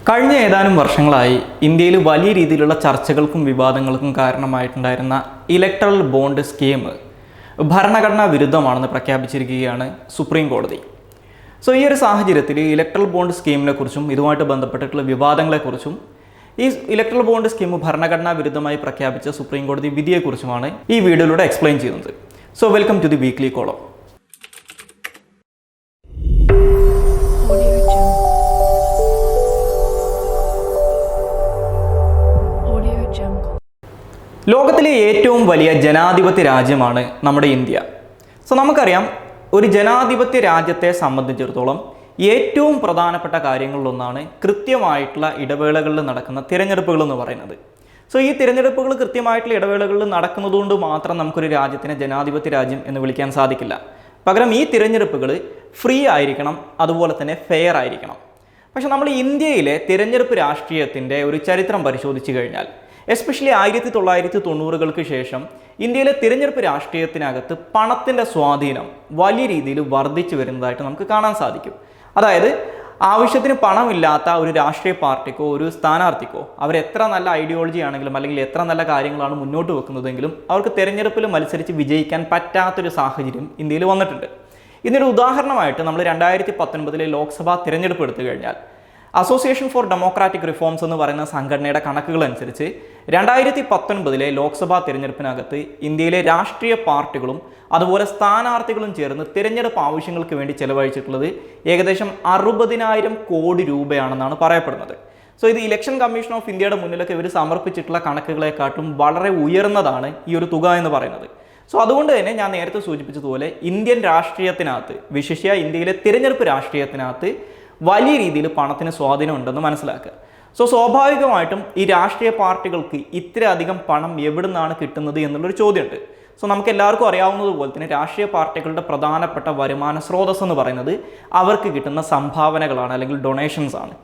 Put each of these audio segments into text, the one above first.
കഴിഞ്ഞ ഏതാനും വർഷങ്ങളായി ഇന്ത്യയിൽ വലിയ രീതിയിലുള്ള ചർച്ചകൾക്കും വിവാദങ്ങൾക്കും കാരണമായിട്ടുണ്ടായിരുന്ന ഇലക്ട്രൽ ബോണ്ട് സ്കീം ഭരണഘടനാ വിരുദ്ധമാണെന്ന് പ്രഖ്യാപിച്ചിരിക്കുകയാണ് സുപ്രീം കോടതി. ഈ ഒരു സാഹചര്യത്തിൽ ഇലക്ട്രൽ ബോണ്ട് സ്കീമിനെ കുറിച്ചും ഇതുമായിട്ട് ബന്ധപ്പെട്ടിട്ടുള്ള വിവാദങ്ങളെക്കുറിച്ചും ഈ ഇലക്ട്രൽ ബോണ്ട് സ്കീം ഭരണഘടനാ വിരുദ്ധമായി പ്രഖ്യാപിച്ച സുപ്രീം കോടതി വിധിയെക്കുറിച്ചുമാണ് ഈ വീഡിയോയിലൂടെ എക്സ്പ്ലെയിൻ ചെയ്യുന്നത്. Welcome to the weekly column. ലോകത്തിലെ ഏറ്റവും വലിയ ജനാധിപത്യ രാജ്യമാണ് നമ്മുടെ ഇന്ത്യ. നമുക്കറിയാം, ഒരു ജനാധിപത്യ രാജ്യത്തെ സംബന്ധിച്ചിടത്തോളം ഏറ്റവും പ്രധാനപ്പെട്ട കാര്യങ്ങളിലൊന്നാണ് കൃത്യമായിട്ടുള്ള ഇടവേളകളിൽ നടക്കുന്ന തിരഞ്ഞെടുപ്പുകൾ എന്ന് പറയുന്നത്. ഈ തിരഞ്ഞെടുപ്പുകൾ കൃത്യമായിട്ടുള്ള ഇടവേളകളിൽ നടക്കുന്നതുകൊണ്ട് മാത്രം നമുക്കൊരു രാജ്യത്തിനെ ജനാധിപത്യ രാജ്യം എന്ന് വിളിക്കാൻ സാധിക്കില്ല. പകരം ഈ തിരഞ്ഞെടുപ്പുകൾ ഫ്രീ ആയിരിക്കണം, അതുപോലെ തന്നെ ഫെയർ ആയിരിക്കണം. പക്ഷെ നമ്മൾ ഇന്ത്യയിലെ തിരഞ്ഞെടുപ്പ് രാഷ്ട്രീയത്തിൻ്റെ ഒരു ചരിത്രം പരിശോധിച്ച് കഴിഞ്ഞാൽ, എസ്പെഷ്യലി 1990-കൾക്ക് ശേഷം ഇന്ത്യയിലെ തിരഞ്ഞെടുപ്പ് രാഷ്ട്രീയത്തിനകത്ത് പണത്തിൻ്റെ സ്വാധീനം വലിയ രീതിയിൽ വർദ്ധിച്ചു വരുന്നതായിട്ട് നമുക്ക് കാണാൻ സാധിക്കും. അതായത് ആവശ്യത്തിന് പണമില്ലാത്ത ഒരു രാഷ്ട്രീയ പാർട്ടിക്കോ ഒരു സ്ഥാനാർത്ഥിക്കോ അവരെത്ര നല്ല ഐഡിയോളജി ആണെങ്കിലും അല്ലെങ്കിൽ എത്ര നല്ല കാര്യങ്ങളാണ് മുന്നോട്ട് വെക്കുന്നതെങ്കിലും അവർക്ക് തിരഞ്ഞെടുപ്പിൽ മത്സരിച്ച് വിജയിക്കാൻ പറ്റാത്തൊരു സാഹചര്യം ഇന്ത്യയിൽ വന്നിട്ടുണ്ട്. ഇതിനൊരു ഉദാഹരണമായിട്ട് നമ്മൾ 2019 ലോക്സഭാ തിരഞ്ഞെടുപ്പ് എടുത്തു കഴിഞ്ഞാൽ അസോസിയേഷൻ ഫോർ ഡെമോക്രാറ്റിക് റിഫോംസ് എന്ന് പറയുന്ന സംഘടനയുടെ കണക്കുകൾ അനുസരിച്ച് 2019 ലോക്സഭാ തിരഞ്ഞെടുപ്പിനകത്ത് ഇന്ത്യയിലെ രാഷ്ട്രീയ പാർട്ടികളും അതുപോലെ സ്ഥാനാർത്ഥികളും ചേർന്ന് തിരഞ്ഞെടുപ്പ് ആവശ്യങ്ങൾക്ക് വേണ്ടി ചെലവഴിച്ചിട്ടുള്ളത് ഏകദേശം 60,000 കോടി രൂപയാണെന്നാണ് പറയപ്പെടുന്നത്. ഇത് ഇലക്ഷൻ കമ്മീഷൻ ഓഫ് ഇന്ത്യയുടെ മുന്നിലൊക്കെ ഇവർ സമർപ്പിച്ചിട്ടുള്ള കണക്കുകളെക്കാട്ടും വളരെ ഉയർന്നതാണ് ഈ ഒരു തുക എന്ന് പറയുന്നത്. അതുകൊണ്ട് തന്നെ ഞാൻ നേരത്തെ സൂചിപ്പിച്ചതുപോലെ ഇന്ത്യൻ രാഷ്ട്രീയത്തിനകത്ത്, വിശേഷിച്ച് ഇന്ത്യയിലെ തിരഞ്ഞെടുപ്പ് രാഷ്ട്രീയത്തിനകത്ത് വലിയ രീതിയിൽ പണത്തിന് സ്വാധീനം ഉണ്ടെന്ന് മനസ്സിലാക്കുക. സ്വാഭാവികമായിട്ടും ഈ രാഷ്ട്രീയ പാർട്ടികൾക്ക് ഇത്രയധികം പണം എവിടെ നിന്നാണ് കിട്ടുന്നത് എന്നുള്ളൊരു ചോദ്യമുണ്ട്. നമുക്ക് എല്ലാവർക്കും അറിയാവുന്നതുപോലെ തന്നെ രാഷ്ട്രീയ പാർട്ടികളുടെ പ്രധാനപ്പെട്ട വരുമാന സ്രോതസ് എന്ന് പറയുന്നത് അവർക്ക് കിട്ടുന്ന സംഭാവനകളാണ്, അല്ലെങ്കിൽ ഡൊണേഷൻസ് ആണ്.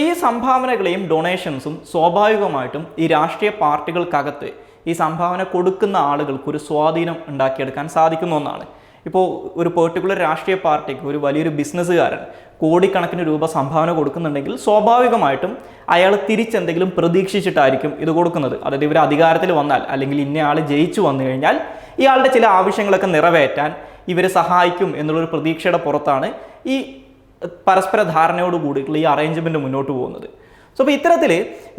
ഈ സംഭാവനകളെയും ഡൊണേഷൻസും സ്വാഭാവികമായിട്ടും ഈ രാഷ്ട്രീയ പാർട്ടികൾക്കകത്ത് ഈ സംഭാവന കൊടുക്കുന്ന ആളുകൾക്ക് ഒരു സ്വാധീനം ഉണ്ടാക്കിയെടുക്കാൻ സാധിക്കുന്ന ഒന്നാണ്. ഇപ്പോൾ ഒരു പെർട്ടിക്കുലർ രാഷ്ട്രീയ പാർട്ടിക്ക് ഒരു വലിയൊരു ബിസിനസ്സുകാരൻ കോടിക്കണക്കിന് രൂപ സംഭാവന കൊടുക്കുന്നുണ്ടെങ്കിൽ സ്വാഭാവികമായിട്ടും അയാൾ തിരിച്ചെന്തെങ്കിലും പ്രതീക്ഷിച്ചിട്ടായിരിക്കും ഇത് കൊടുക്കുന്നത്. അതായത് ഇവർ അധികാരത്തിൽ വന്നാൽ, അല്ലെങ്കിൽ ഇന്നയാൾ ജയിച്ചു വന്നു കഴിഞ്ഞാൽ ഇയാളുടെ ചില ആവശ്യങ്ങളൊക്കെ നിറവേറ്റാൻ ഇവരെ സഹായിക്കും എന്നുള്ളൊരു പ്രതീക്ഷയുടെ പുറത്താണ് ഈ പരസ്പര ധാരണയോട് കൂടിയിട്ടുള്ള ഈ അറേഞ്ച്മെൻറ്റ് മുന്നോട്ട് പോകുന്നത്. അപ്പോൾ ഇത്തരത്തിൽ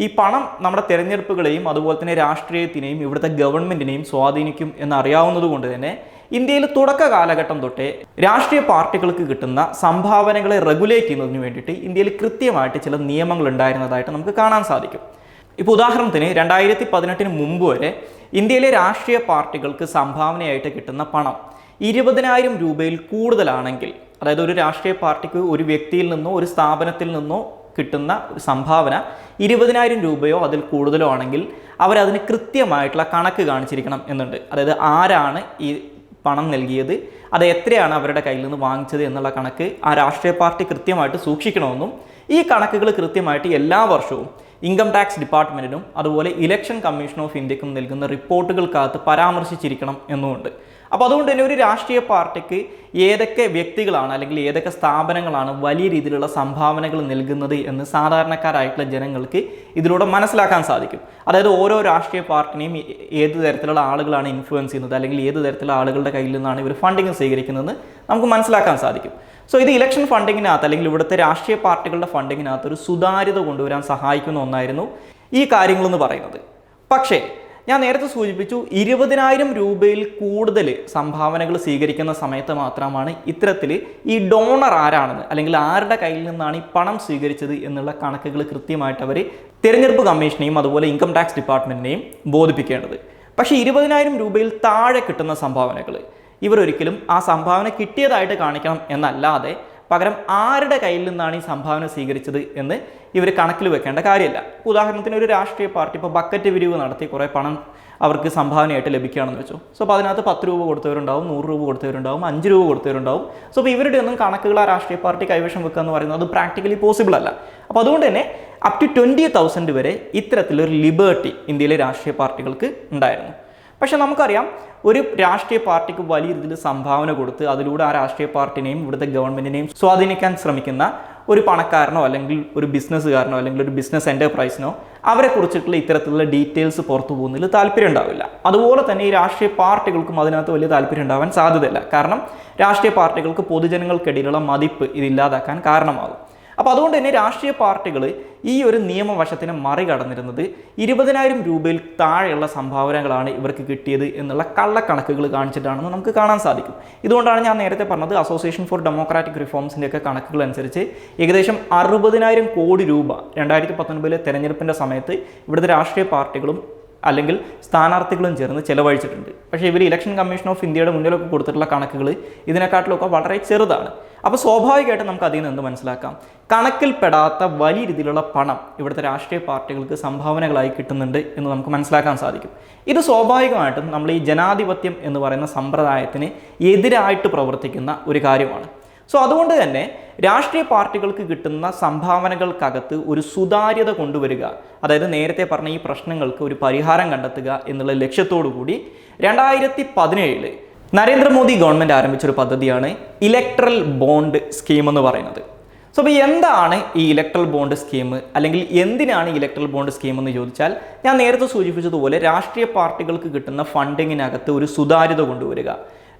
ഈ പണം നമ്മുടെ തിരഞ്ഞെടുപ്പുകളെയും അതുപോലെ തന്നെ രാഷ്ട്രീയത്തിനെയും ഇവിടുത്തെ ഗവൺമെൻറ്റിനെയും സ്വാധീനിക്കും എന്നറിയാവുന്നത് കൊണ്ട് തന്നെ ഇന്ത്യയിൽ തുടക്ക കാലഘട്ടം തൊട്ടേ രാഷ്ട്രീയ പാർട്ടികൾക്ക് കിട്ടുന്ന സംഭാവനകളെ റെഗുലേറ്റ് ചെയ്യുന്നതിന് വേണ്ടിയിട്ട് ഇന്ത്യയിൽ കൃത്യമായിട്ട് ചില നിയമങ്ങൾ ഉണ്ടായിരുന്നതായിട്ട് നമുക്ക് കാണാൻ സാധിക്കും. ഇപ്പോൾ ഉദാഹരണത്തിന് 2018 മുമ്പ് വരെ ഇന്ത്യയിലെ രാഷ്ട്രീയ പാർട്ടികൾക്ക് സംഭാവനയായിട്ട് കിട്ടുന്ന പണം 20,000 രൂപയിൽ കൂടുതലാണെങ്കിൽ, അതായത് ഒരു രാഷ്ട്രീയ പാർട്ടിക്ക് ഒരു വ്യക്തിയിൽ നിന്നോ ഒരു സ്ഥാപനത്തിൽ നിന്നോ കിട്ടുന്ന സംഭാവന 20,000 രൂപയോ അതിൽ കൂടുതലോ ആണെങ്കിൽ അവരതിന് കൃത്യമായിട്ടുള്ള കണക്ക് കാണിച്ചിരിക്കണം എന്നുണ്ട്. അതായത് ആരാണ് ഈ പണം നൽകിയത്, അത് എത്രയാണ് അവരുടെ കയ്യിൽ നിന്ന് വാങ്ങിച്ചത് എന്നുള്ള കണക്ക് ആ രാഷ്ട്രീയ പാർട്ടി കൃത്യമായിട്ട് സൂക്ഷിക്കണമെന്നും ഈ കണക്കുകൾ കൃത്യമായിട്ട് എല്ലാ വർഷവും ഇൻകം ടാക്സ് ഡിപ്പാർട്ട്മെൻറ്റിനും അതുപോലെ ഇലക്ഷൻ കമ്മീഷൻ ഓഫ് ഇന്ത്യക്കും നൽകുന്ന റിപ്പോർട്ടുകൾക്കകത്ത് പരാമർശിച്ചിരിക്കണം എന്നുമുണ്ട്. അപ്പോൾ അതുകൊണ്ട് തന്നെ ഒരു രാഷ്ട്രീയ പാർട്ടിക്ക് ഏതൊക്കെ വ്യക്തികളാണ് അല്ലെങ്കിൽ ഏതൊക്കെ സ്ഥാപനങ്ങളാണ് വലിയ രീതിയിലുള്ള സംഭാവനകൾ നൽകുന്നത് എന്ന് സാധാരണക്കാരായിട്ടുള്ള ജനങ്ങൾക്ക് ഇതിലൂടെ മനസ്സിലാക്കാൻ സാധിക്കും. അതായത് ഓരോ രാഷ്ട്രീയ പാർട്ടിനെയും ഏത് തരത്തിലുള്ള ആളുകളാണ് ഇൻഫ്ലുവൻസ് ചെയ്യുന്നത്, അല്ലെങ്കിൽ ഏത് തരത്തിലുള്ള ആളുകളുടെ കയ്യിൽ നിന്നാണ് ഇവർ ഫണ്ടിങ് സ്വീകരിക്കുന്നതെന്ന് നമുക്ക് മനസ്സിലാക്കാൻ സാധിക്കും. ഇത് ഇലക്ഷൻ ഫണ്ടിങ്ങിനകത്ത് അല്ലെങ്കിൽ ഇവിടുത്തെ രാഷ്ട്രീയ പാർട്ടികളുടെ ഫണ്ടിങ്ങിനകത്ത് ഒരു സുതാര്യത കൊണ്ടുവരാൻ സഹായിക്കുന്ന ഒന്നായിരുന്നു ഈ കാര്യങ്ങളെന്ന് പറയുന്നത്. പക്ഷേ ഞാൻ നേരത്തെ സൂചിപ്പിച്ചു, 20,000 രൂപയിൽ കൂടുതൽ സംഭാവനകൾ സ്വീകരിക്കുന്ന സമയത്ത് മാത്രമാണ് ഇത്തരത്തിൽ ഈ ഡോണർ ആരാണെന്ന്, അല്ലെങ്കിൽ ആരുടെ കയ്യിൽ നിന്നാണ് ഈ പണം സ്വീകരിച്ചത് എന്നുള്ള കണക്കുകൾ കൃത്യമായിട്ട് അവർ തിരഞ്ഞെടുപ്പ് കമ്മീഷനെയും അതുപോലെ ഇൻകം ടാക്സ് ഡിപ്പാർട്ട്മെൻറ്റിനെയും ബോധിപ്പിക്കേണ്ടത്. പക്ഷേ 20,000 രൂപയിൽ താഴെ കിട്ടുന്ന സംഭാവനകൾ ഇവരൊരിക്കലും ആ സംഭാവന കിട്ടിയതായിട്ട് കാണിക്കണം എന്നല്ലാതെ പകരം ആരുടെ കയ്യിൽ നിന്നാണ് ഈ സംഭാവന സ്വീകരിച്ചത് എന്ന് ഇവർ കണക്കിൽ വെക്കേണ്ട കാര്യമില്ല. ഉദാഹരണത്തിന് ഒരു രാഷ്ട്രീയ പാർട്ടി ഇപ്പോൾ ബക്കറ്റ് വിരിവ് നടത്തി കുറേ പണം അവർക്ക് സംഭാവനയായിട്ട് ലഭിക്കുകയാണെന്ന് വെച്ചു. അപ്പോൾ അതിനകത്ത് 10 രൂപ കൊടുത്തവരുണ്ടാവും, 100 രൂപ കൊടുത്തവരുണ്ടാവും, 5 രൂപ കൊടുത്തവരുണ്ടാവും. അപ്പോൾ ഇവരുടെ ഒന്നും കണക്കുകൾ ആ രാഷ്ട്രീയ പാർട്ടി കൈവശം വെക്കുക എന്ന് പറയുന്നത് അത് പ്രാക്ടിക്കലി പോസിബിൾ അല്ല. അപ്പോൾ അതുകൊണ്ട് തന്നെ അപ് ടു 20,000 വരെ ഇത്തരത്തിലൊരു ലിബർട്ടി ഇന്ത്യയിലെ രാഷ്ട്രീയ പാർട്ടികൾക്ക് ഉണ്ടായിരുന്നു. പക്ഷെ നമുക്കറിയാം, ഒരു രാഷ്ട്രീയ പാർട്ടിക്ക് വലിയ രീതിയിൽ സംഭാവന കൊടുത്ത് അതിലൂടെ ആ രാഷ്ട്രീയ പാർട്ടിനെയും ഇവിടുത്തെ ഗവൺമെൻറ്റിനെയും സ്വാധീനിക്കാൻ ശ്രമിക്കുന്ന ഒരു പണക്കാരനോ അല്ലെങ്കിൽ ഒരു ബിസിനസ്സുകാരനോ അല്ലെങ്കിൽ ഒരു ബിസിനസ് എൻ്റർപ്രൈസിനോ അവരെക്കുറിച്ചിട്ടുള്ള ഇത്തരത്തിലുള്ള ഡീറ്റെയിൽസ് പുറത്തു പോകുന്നതിൽ താല്പര്യം ഉണ്ടാവില്ല. അതുപോലെ തന്നെ ഈ രാഷ്ട്രീയ പാർട്ടികൾക്കും അതിനകത്ത് വലിയ താല്പര്യം ഉണ്ടാവാൻ സാധ്യതയില്ല. കാരണം രാഷ്ട്രീയ പാർട്ടികൾക്ക് പൊതുജനങ്ങൾക്കിടയിലുള്ള മതിപ്പ് ഇതില്ലാതാക്കാൻ കാരണമാകും. അപ്പോൾ അതുകൊണ്ട് തന്നെ രാഷ്ട്രീയ പാർട്ടികൾ ഈ ഒരു നിയമവശത്തിനെ മറികടന്നിരുന്നത് 20,000 രൂപയിൽ താഴെയുള്ള സംഭാവനകളാണ് ഇവർക്ക് കിട്ടിയത് എന്നുള്ള കള്ളക്കണക്കുകൾ കാണിച്ചിട്ടാണെന്ന് നമുക്ക് കാണാൻ സാധിക്കും. ഇതുകൊണ്ടാണ് ഞാൻ നേരത്തെ പറഞ്ഞത് അസോസിയേഷൻ ഫോർ ഡെമോക്രാറ്റിക് റിഫോംസിൻ്റെയൊക്കെ കണക്കുകൾ അനുസരിച്ച് ഏകദേശം 60,000 കോടി രൂപ 2019 തെരഞ്ഞെടുപ്പിൻ്റെ സമയത്ത് ഇവിടുത്തെ രാഷ്ട്രീയ പാർട്ടികളും അല്ലെങ്കിൽ സ്ഥാനാർത്ഥികളും ചേർന്ന് ചെലവഴിച്ചിട്ടുണ്ട്. പക്ഷേ ഇവർ ഇലക്ഷൻ കമ്മീഷൻ ഓഫ് ഇന്ത്യയുടെ മുന്നിലൊക്കെ കൊടുത്തിട്ടുള്ള കണക്കുകൾ ഇതിനെക്കാട്ടിലൊക്കെ വളരെ ചെറുതാണ്. അപ്പോൾ സ്വാഭാവികമായിട്ടും നമുക്ക് അതിൽ നിന്ന് എന്ത് മനസ്സിലാക്കാം? കണക്കിൽപ്പെടാത്ത വലിയ രീതിയിലുള്ള പണം ഇവിടുത്തെ രാഷ്ട്രീയ പാർട്ടികൾക്ക് സംഭാവനകളായി കിട്ടുന്നുണ്ട് എന്ന് നമുക്ക് മനസ്സിലാക്കാൻ സാധിക്കും. ഇത് സ്വാഭാവികമായിട്ടും നമ്മൾ ഈ ജനാധിപത്യം എന്ന് പറയുന്ന സമ്പ്രദായത്തിന് എതിരായിട്ട് പ്രവർത്തിക്കുന്ന ഒരു കാര്യമാണ്. സോ അതുകൊണ്ട് തന്നെ രാഷ്ട്രീയ പാർട്ടികൾക്ക് കിട്ടുന്ന സംഭാവനകൾക്കകത്ത് ഒരു സുതാര്യത കൊണ്ടുവരിക, അതായത് നേരത്തെ പറഞ്ഞ ഈ പ്രശ്നങ്ങൾക്ക് ഒരു പരിഹാരം കണ്ടെത്തുക എന്നുള്ള ലക്ഷ്യത്തോടു കൂടി 2017 നരേന്ദ്രമോദി ഗവൺമെൻറ് ആരംഭിച്ചൊരു പദ്ധതിയാണ് ഇലക്ട്രൽ ബോണ്ട് സ്കീം എന്ന് പറയുന്നത്. സോ അപ്പോൾ എന്താണ് ഈ ഇലക്ട്രൽ ബോണ്ട് സ്കീം, അല്ലെങ്കിൽ എന്തിനാണ് ഇലക്ട്രൽ ബോണ്ട് സ്കീം എന്ന് ചോദിച്ചാൽ, ഞാൻ നേരത്തെ സൂചിപ്പിച്ചതുപോലെ രാഷ്ട്രീയ പാർട്ടികൾക്ക് കിട്ടുന്ന ഫണ്ടിങ്ങിനകത്ത് ഒരു സുതാര്യത കൊണ്ടുവരിക.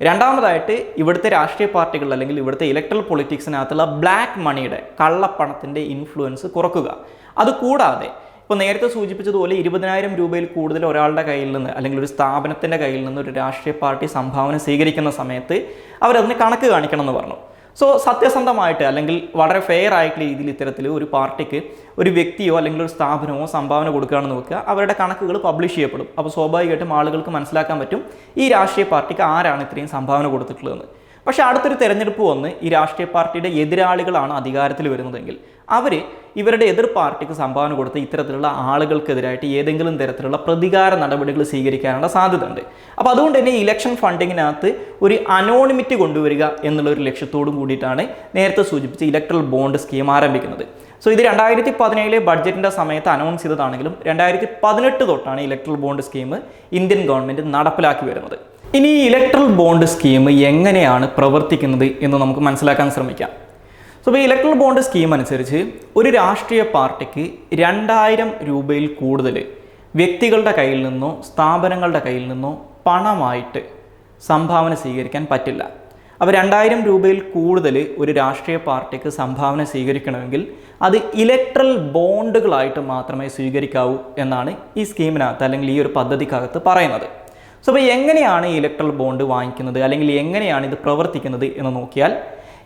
രണ്ടാമതായിട്ട് ഇവിടുത്തെ രാഷ്ട്രീയ പാർട്ടികൾ അല്ലെങ്കിൽ ഇവിടുത്തെ ഇലക്ട്രൽ പൊളിറ്റിക്സിനകത്തുള്ള ബ്ലാക്ക് മണിയുടെ കള്ളപ്പണത്തിൻ്റെ ഇൻഫ്ലുവൻസ് കുറക്കുക. അതുകൂടാതെ ഇപ്പോൾ നേരത്തെ സൂചിപ്പിച്ചതുപോലെ 20,000 രൂപയിൽ കൂടുതൽ ഒരാളുടെ കയ്യിൽ നിന്ന് അല്ലെങ്കിൽ ഒരു സ്ഥാപനത്തിൻ്റെ കയ്യിൽ നിന്ന് ഒരു രാഷ്ട്രീയ പാർട്ടി സംഭാവന സ്വീകരിക്കുന്ന സമയത്ത് അവരതിന് കണക്ക് കാണിക്കണം എന്ന് പറഞ്ഞു. സോ സത്യസന്ധമായിട്ട് അല്ലെങ്കിൽ വളരെ ഫെയർ ആയിട്ടുള്ള രീതിയിൽ ഇത്തരത്തിൽ ഒരു പാർട്ടിക്ക് ഒരു വ്യക്തിയോ അല്ലെങ്കിൽ ഒരു സ്ഥാപനമോ സംഭാവന കൊടുക്കുകയാണെന്ന് വെക്കുക, അവരുടെ കണക്കുകൾ പബ്ലിഷ് ചെയ്യപ്പെടും. അപ്പോൾ സ്വാഭാവികമായിട്ടും ആളുകൾക്ക് മനസ്സിലാക്കാൻ പറ്റും ഈ രാഷ്ട്രീയ പാർട്ടിക്ക് ആരാണ് ഇത്രയും സംഭാവന കൊടുത്തിട്ടുള്ളതെന്ന്. പക്ഷേ അടുത്തൊരു തെരഞ്ഞെടുപ്പ് വന്ന് ഈ രാഷ്ട്രീയ പാർട്ടിയുടെ എതിരാളികളാണ് അധികാരത്തിൽ വരുന്നതെങ്കിൽ അവർ ഇവരുടെ എതിർ പാർട്ടിക്ക് സംഭാവന കൊടുത്ത് ഇത്തരത്തിലുള്ള ആളുകൾക്കെതിരായിട്ട് ഏതെങ്കിലും തരത്തിലുള്ള പ്രതികാര നടപടികൾ സ്വീകരിക്കാനുള്ള സാധ്യതയുണ്ട്. അപ്പോൾ അതുകൊണ്ട് തന്നെ ഇലക്ഷൻ ഫണ്ടിങ്ങിനകത്ത് ഒരു അനോണിമിറ്റി കൊണ്ടുവരിക എന്നുള്ളൊരു ലക്ഷ്യത്തോടും കൂടിയിട്ടാണ് നേരത്തെ സൂചിപ്പിച്ച ഇലക്ട്രൽ ബോണ്ട് സ്കീം ആരംഭിക്കുന്നത്. സോ ഇത് 2017 ബഡ്ജറ്റിൻ്റെ സമയത്ത് അനൗൺസ് ചെയ്തതാണെങ്കിലും 2018 തൊട്ടാണ് electoral bond scheme Indian government നടപ്പിലാക്കി വരുന്നത്. ഇനി ഈ ഇലക്ട്രൽ ബോണ്ട് സ്കീം എങ്ങനെയാണ് പ്രവർത്തിക്കുന്നത് എന്ന് നമുക്ക് മനസ്സിലാക്കാൻ ശ്രമിക്കാം. സോ ഈ ഇലക്ട്രൽ ബോണ്ട് സ്കീം അനുസരിച്ച് ഒരു രാഷ്ട്രീയ പാർട്ടിക്ക് 2,000 രൂപയിൽ കൂടുതൽ വ്യക്തികളുടെ കയ്യിൽ നിന്നോ സ്ഥാപനങ്ങളുടെ കയ്യിൽ നിന്നോ പണമായിട്ട് സംഭാവന സ്വീകരിക്കാൻ പറ്റില്ല. അപ്പോൾ 2,000 രൂപയിൽ കൂടുതൽ ഒരു രാഷ്ട്രീയ പാർട്ടിക്ക് സംഭാവന സ്വീകരിക്കണമെങ്കിൽ അത് ഇലക്ട്രൽ ബോണ്ടുകളായിട്ട് മാത്രമേ സ്വീകരിക്കാവൂ എന്നാണ് ഈ സ്കീമിനകത്ത് അല്ലെങ്കിൽ ഈ ഒരു പദ്ധതിക്കകത്ത് പറയുന്നത്. സോ അപ്പോൾ എങ്ങനെയാണ് ഈ ഇലക്ട്രൽ ബോണ്ട് വാങ്ങിക്കുന്നത് അല്ലെങ്കിൽ എങ്ങനെയാണ് ഇത് പ്രവർത്തിക്കുന്നത് എന്ന് നോക്കിയാൽ,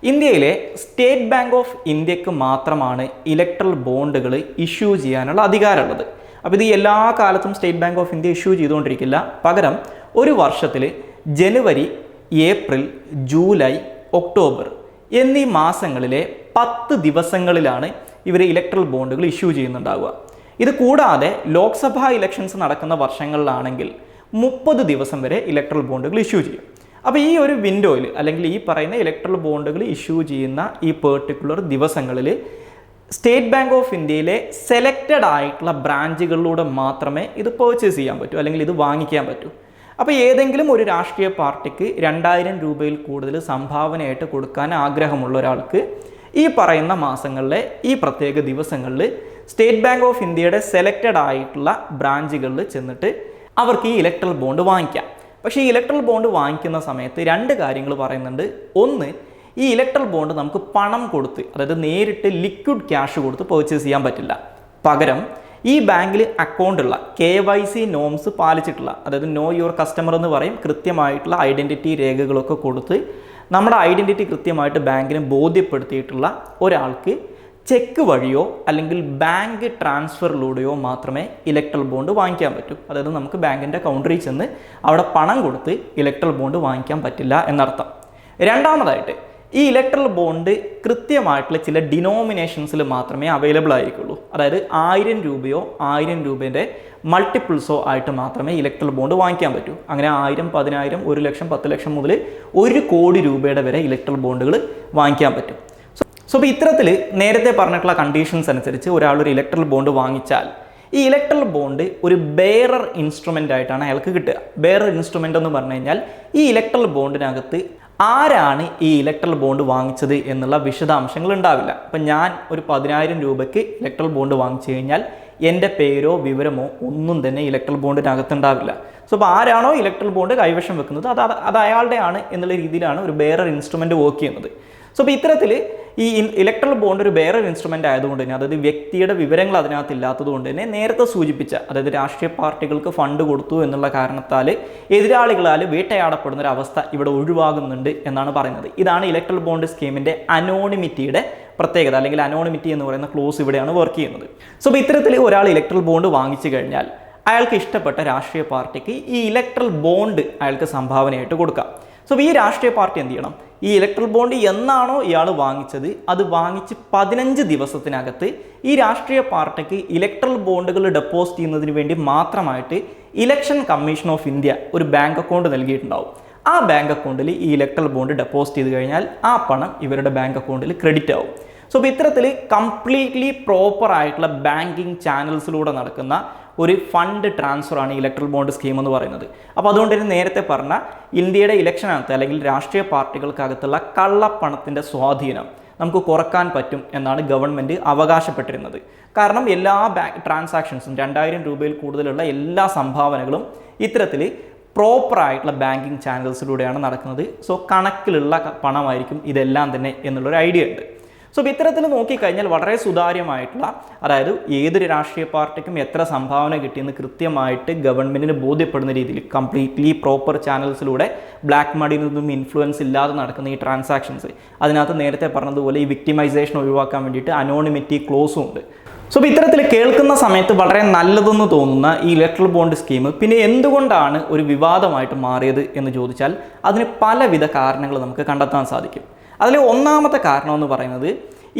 ഇന്ത്യയിലെ സ്റ്റേറ്റ് ബാങ്ക് ഓഫ് ഇന്ത്യക്ക് മാത്രമാണ് ഇലക്ട്രൽ ബോണ്ടുകൾ ഇഷ്യൂ ചെയ്യാനുള്ള അധികാരമുള്ളത്. അപ്പോൾ ഇത് എല്ലാ കാലത്തും state bank of India issue ചെയ്തുകൊണ്ടിരിക്കില്ല. പകരം ഒരു വർഷത്തിൽ ജനുവരി, ഏപ്രിൽ, ജൂലൈ, ഒക്ടോബർ എന്നീ മാസങ്ങളിലെ 10 ദിവസങ്ങളിലാണ് ഇവർ ഇലക്ട്രൽ ബോണ്ടുകൾ ഇഷ്യൂ ചെയ്യുന്നുണ്ടാവുക. ഇത് കൂടാതെ ലോക്സഭാ ഇലക്ഷൻസ് നടക്കുന്ന വർഷങ്ങളിലാണെങ്കിൽ 30 ദിവസം വരെ ഇലക്ട്രൽ ബോണ്ടുകൾ ഇഷ്യൂ ചെയ്യും. അപ്പോൾ ഈ ഒരു വിൻഡോയിൽ അല്ലെങ്കിൽ ഈ പറയുന്ന ഇലക്ട്രൽ ബോണ്ടുകൾ ഇഷ്യൂ ചെയ്യുന്ന ഈ പെർട്ടിക്കുലർ ദിവസങ്ങളിൽ സ്റ്റേറ്റ് ബാങ്ക് ഓഫ് ഇന്ത്യയിലെ സെലക്റ്റഡ് ആയിട്ടുള്ള ബ്രാഞ്ചുകളിലൂടെ മാത്രമേ ഇത് പർച്ചേസ് ചെയ്യാൻ പറ്റൂ അല്ലെങ്കിൽ ഇത് വാങ്ങിക്കാൻ പറ്റൂ. അപ്പോൾ ഏതെങ്കിലും ഒരു രാഷ്ട്രീയ പാർട്ടിക്ക് 2,000 രൂപയിൽ കൂടുതൽ സംഭാവനയായിട്ട് കൊടുക്കാൻ ആഗ്രഹമുള്ള ഒരാൾക്ക് ഈ പറയുന്ന മാസങ്ങളിലെ ഈ പ്രത്യേക ദിവസങ്ങളിൽ സ്റ്റേറ്റ് ബാങ്ക് ഓഫ് ഇന്ത്യയുടെ സെലക്റ്റഡ് ആയിട്ടുള്ള ബ്രാഞ്ചുകളിൽ ചെന്നിട്ട് അവർക്ക് ഈ ഇലക്ട്രൽ ബോണ്ട് വാങ്ങിക്കാം. പക്ഷേ ഈ ഇലക്ട്രൽ ബോണ്ട് വാങ്ങിക്കുന്ന സമയത്ത് 2 കാര്യങ്ങൾ പറയുന്നുണ്ട്. ഒന്ന്, ഈ ഇലക്ട്രൽ ബോണ്ട് നമുക്ക് പണം കൊടുത്ത്, അതായത് നേരിട്ട് ലിക്വിഡ് ക്യാഷ് കൊടുത്ത് പർച്ചേസ് ചെയ്യാൻ പറ്റില്ല. പകരം ഈ ബാങ്കിൽ അക്കൗണ്ടുള്ള KYC നോംസ് പാലിച്ചിട്ടുള്ള, അതായത് നോ യുവർ കസ്റ്റമർ എന്ന് പറയും, കൃത്യമായിട്ടുള്ള ഐഡൻറ്റിറ്റി രേഖകളൊക്കെ കൊടുത്ത് നമ്മുടെ ഐഡൻറ്റിറ്റി കൃത്യമായിട്ട് ബാങ്കിന് ബോധ്യപ്പെടുത്തിയിട്ടുള്ള ഒരാൾക്ക് ചെക്ക് വഴിയോ അല്ലെങ്കിൽ ബാങ്ക് ട്രാൻസ്ഫറിലൂടെയോ മാത്രമേ ഇലക്ട്രൽ ബോണ്ട് വാങ്ങിക്കാൻ പറ്റൂ. അതായത് നമുക്ക് ബാങ്കിൻ്റെ കൗണ്ടറിൽ ചെന്ന് അവിടെ പണം കൊടുത്ത് ഇലക്ട്രൽ ബോണ്ട് വാങ്ങിക്കാൻ പറ്റില്ല എന്നർത്ഥം. രണ്ടാമതായിട്ട് ഈ ഇലക്ട്രൽ ബോണ്ട് കൃത്യമായിട്ടുള്ള ചില ഡിനോമിനേഷൻസിൽ മാത്രമേ അവൈലബിൾ ആയിരിക്കുള്ളൂ. അതായത് 1000 രൂപയോ 1000 രൂപേൻ്റെ മൾട്ടിപ്പിൾസോ ആയിട്ട് മാത്രമേ ഇലക്ട്രൽ ബോണ്ട് വാങ്ങിക്കാൻ പറ്റൂ. അങ്ങനെ 1000, 10,000, 1 ലക്ഷം, 10 ലക്ഷം മുതൽ 1 കോടി രൂപയുടെ വരെ ഇലക്ട്രൽ ബോണ്ടുകൾ വാങ്ങിക്കാൻ പറ്റും. സോ ഇപ്പോൾ ഇത്തരത്തിൽ നേരത്തെ പറഞ്ഞിട്ടുള്ള കണ്ടീഷൻസ് അനുസരിച്ച് ഒരാളൊരു ഇലക്ട്രൽ ബോണ്ട് വാങ്ങിച്ചാൽ ഈ ഇലക്ട്രൽ ബോണ്ട് ഒരു ബെയറർ ഇൻസ്ട്രുമെൻ്റ് ആയിട്ടാണ് അയാൾക്ക് കിട്ടുക. ബെയറർ ഇൻസ്ട്രുമെൻ്റ് എന്ന് പറഞ്ഞു കഴിഞ്ഞാൽ ഈ ഇലക്ട്രൽ ബോണ്ടിനകത്ത് ആരാണ് ഈ ഇലക്ട്രൽ ബോണ്ട് വാങ്ങിച്ചത് എന്നുള്ള വിശദാംശങ്ങൾ ഉണ്ടാവില്ല. അപ്പം ഞാൻ ഒരു 10,000 രൂപയ്ക്ക് ഇലക്ട്രൽ ബോണ്ട് വാങ്ങിച്ചു കഴിഞ്ഞാൽ എൻ്റെ പേരോ വിവരമോ ഒന്നും തന്നെ ഇലക്ട്രൽ ബോണ്ടിനകത്തുണ്ടാവില്ല. സോ അപ്പോൾ ആരാണോ ഇലക്ട്രൽ ബോണ്ട് കൈവശം വെക്കുന്നത് അത് അയാളുടെ ആണ് എന്നുള്ള രീതിയിലാണ് ഒരു ബെയറർ ഇൻസ്ട്രുമെൻ്റ് വർക്ക് ചെയ്യുന്നത്. സോ അപ്പോൾ ഇത്തരത്തിൽ ഈ ഇലക്ട്രൽ ബോണ്ട് ഒരു ബെയറർ ഇൻസ്ട്രുമെൻ്റ് ആയതുകൊണ്ട് തന്നെ, അതായത് വ്യക്തിയുടെ വിവരങ്ങൾ അതിനകത്ത് ഇല്ലാത്തത് കൊണ്ട് തന്നെ നേരത്തെ സൂചിപ്പിച്ച, അതായത് രാഷ്ട്രീയ പാർട്ടികൾക്ക് ഫണ്ട് കൊടുത്തു എന്നുള്ള കാരണത്താൽ എതിരാളികളാൽ വേട്ടയാടപ്പെടുന്ന ഒരു അവസ്ഥ ഇവിടെ ഒഴിവാകുന്നുണ്ട് എന്നാണ് പറയുന്നത്. ഇതാണ് ഇലക്ട്രൽ ബോണ്ട് സ്കീമിൻ്റെ അനോണിമിറ്റിയുടെ പ്രത്യേകത, അല്ലെങ്കിൽ അനോണിമിറ്റി എന്ന് പറയുന്ന ക്ലോസ് ഇവിടെയാണ് വർക്ക് ചെയ്യുന്നത്. സോ അപ്പോൾ ഇത്തരത്തിൽ ഒരാൾ ഇലക്ട്രൽ ബോണ്ട് വാങ്ങിച്ചു കഴിഞ്ഞാൽ അയാൾക്ക് ഇഷ്ടപ്പെട്ട രാഷ്ട്രീയ പാർട്ടിക്ക് ഈ ഇലക്ട്രൽ ബോണ്ട് അയാൾക്ക് സംഭാവനയായിട്ട് കൊടുക്കാം. സോ ഈ രാഷ്ട്രീയ പാർട്ടി എന്ത് ചെയ്യണം? ഈ ഇലക്ട്രൽ ബോണ്ട് എന്നാണോ ഇയാൾ വാങ്ങിച്ചത് അത് വാങ്ങിച്ച് 15 ദിവസത്തിനകത്ത് ഈ രാഷ്ട്രീയ പാർട്ടിക്ക് ഇലക്ട്രൽ ബോണ്ടുകൾ ഡെപ്പോസിറ്റ് ചെയ്യുന്നതിന് വേണ്ടി മാത്രമായിട്ട് ഇലക്ഷൻ കമ്മീഷൻ ഓഫ് ഇന്ത്യ ഒരു ബാങ്ക് അക്കൗണ്ട് നൽകിയിട്ടുണ്ടാവും. ആ ബാങ്ക് അക്കൗണ്ടിൽ ഈ ഇലക്ട്രൽ ബോണ്ട് ഡെപ്പോസിറ്റ് ചെയ്ത് കഴിഞ്ഞാൽ ആ പണം ഇവരുടെ ബാങ്ക് അക്കൗണ്ടിൽ ക്രെഡിറ്റ് ആവും. സോ അപ്പോൾ ഇത്തരത്തിൽ കംപ്ലീറ്റ്ലി പ്രോപ്പർ ആയിട്ടുള്ള ബാങ്കിങ് ചാനൽസിലൂടെ നടക്കുന്ന ഒരു ഫണ്ട് ട്രാൻസ്ഫറാണ് ഇലക്ട്രൽ ബോണ്ട് സ്കീം എന്ന് പറയുന്നത്. അപ്പോൾ അതുകൊണ്ട് തന്നെ നേരത്തെ പറഞ്ഞ ഇന്ത്യയുടെ ഇലക്ഷനകത്ത് അല്ലെങ്കിൽ രാഷ്ട്രീയ പാർട്ടികൾക്കകത്തുള്ള കള്ളപ്പണത്തിൻ്റെ സ്വാധീനം നമുക്ക് കുറക്കാൻ പറ്റും എന്നാണ് ഗവൺമെൻറ് അവകാശപ്പെട്ടിരുന്നത്. കാരണം എല്ലാ ട്രാൻസാക്ഷൻസും 2000 രൂപയിൽ കൂടുതലുള്ള എല്ലാ സംഭാവനകളും ഇത്തരത്തിൽ പ്രോപ്പറായിട്ടുള്ള ബാങ്കിങ് ചാനൽസിലൂടെയാണ് നടക്കുന്നത്. സോ കണക്കിലുള്ള പണമായിരിക്കും ഇതെല്ലാം തന്നെ എന്നുള്ളൊരു ഐഡിയ ഉണ്ട്. സോ ഇത്തരത്തിൽ നോക്കിക്കഴിഞ്ഞാൽ വളരെ സുതാര്യമായിട്ടുള്ള, അതായത് ഏതൊരു രാഷ്ട്രീയ പാർട്ടിക്കും എത്ര സംഭാവന കിട്ടിയെന്ന് കൃത്യമായിട്ട് ഗവൺമെൻറ്റിന് ബോധ്യപ്പെടുന്ന രീതിയിൽ കംപ്ലീറ്റ്ലി പ്രോപ്പർ ചാനൽസിലൂടെ ബ്ലാക്ക് മണിയിൽ നിന്നും ഇൻഫ്ലുവൻസ് ഇല്ലാതെ നടക്കുന്ന ഈ ട്രാൻസാക്ഷൻസ്, അതിനകത്ത് നേരത്തെ പറഞ്ഞതുപോലെ ഈ വിക്ടിമൈസേഷൻ ഒഴിവാക്കാൻ വേണ്ടിയിട്ട് അനോണിമിറ്റി ക്ലോസും ഉണ്ട്. സോ ഇത്തരത്തിൽ കേൾക്കുന്ന സമയത്ത് വളരെ നല്ലതെന്ന് തോന്നുന്ന ഈ ഇലക്ട്രൽ ബോണ്ട് സ്കീം പിന്നെ എന്തുകൊണ്ടാണ് ഒരു വിവാദമായിട്ട് മാറിയത് എന്ന് ചോദിച്ചാൽ അതിന് പലവിധ കാരണങ്ങൾ നമുക്ക് കണ്ടെത്താൻ സാധിക്കും. അതിൽ ഒന്നാമത്തെ കാരണം എന്ന് പറയുന്നത്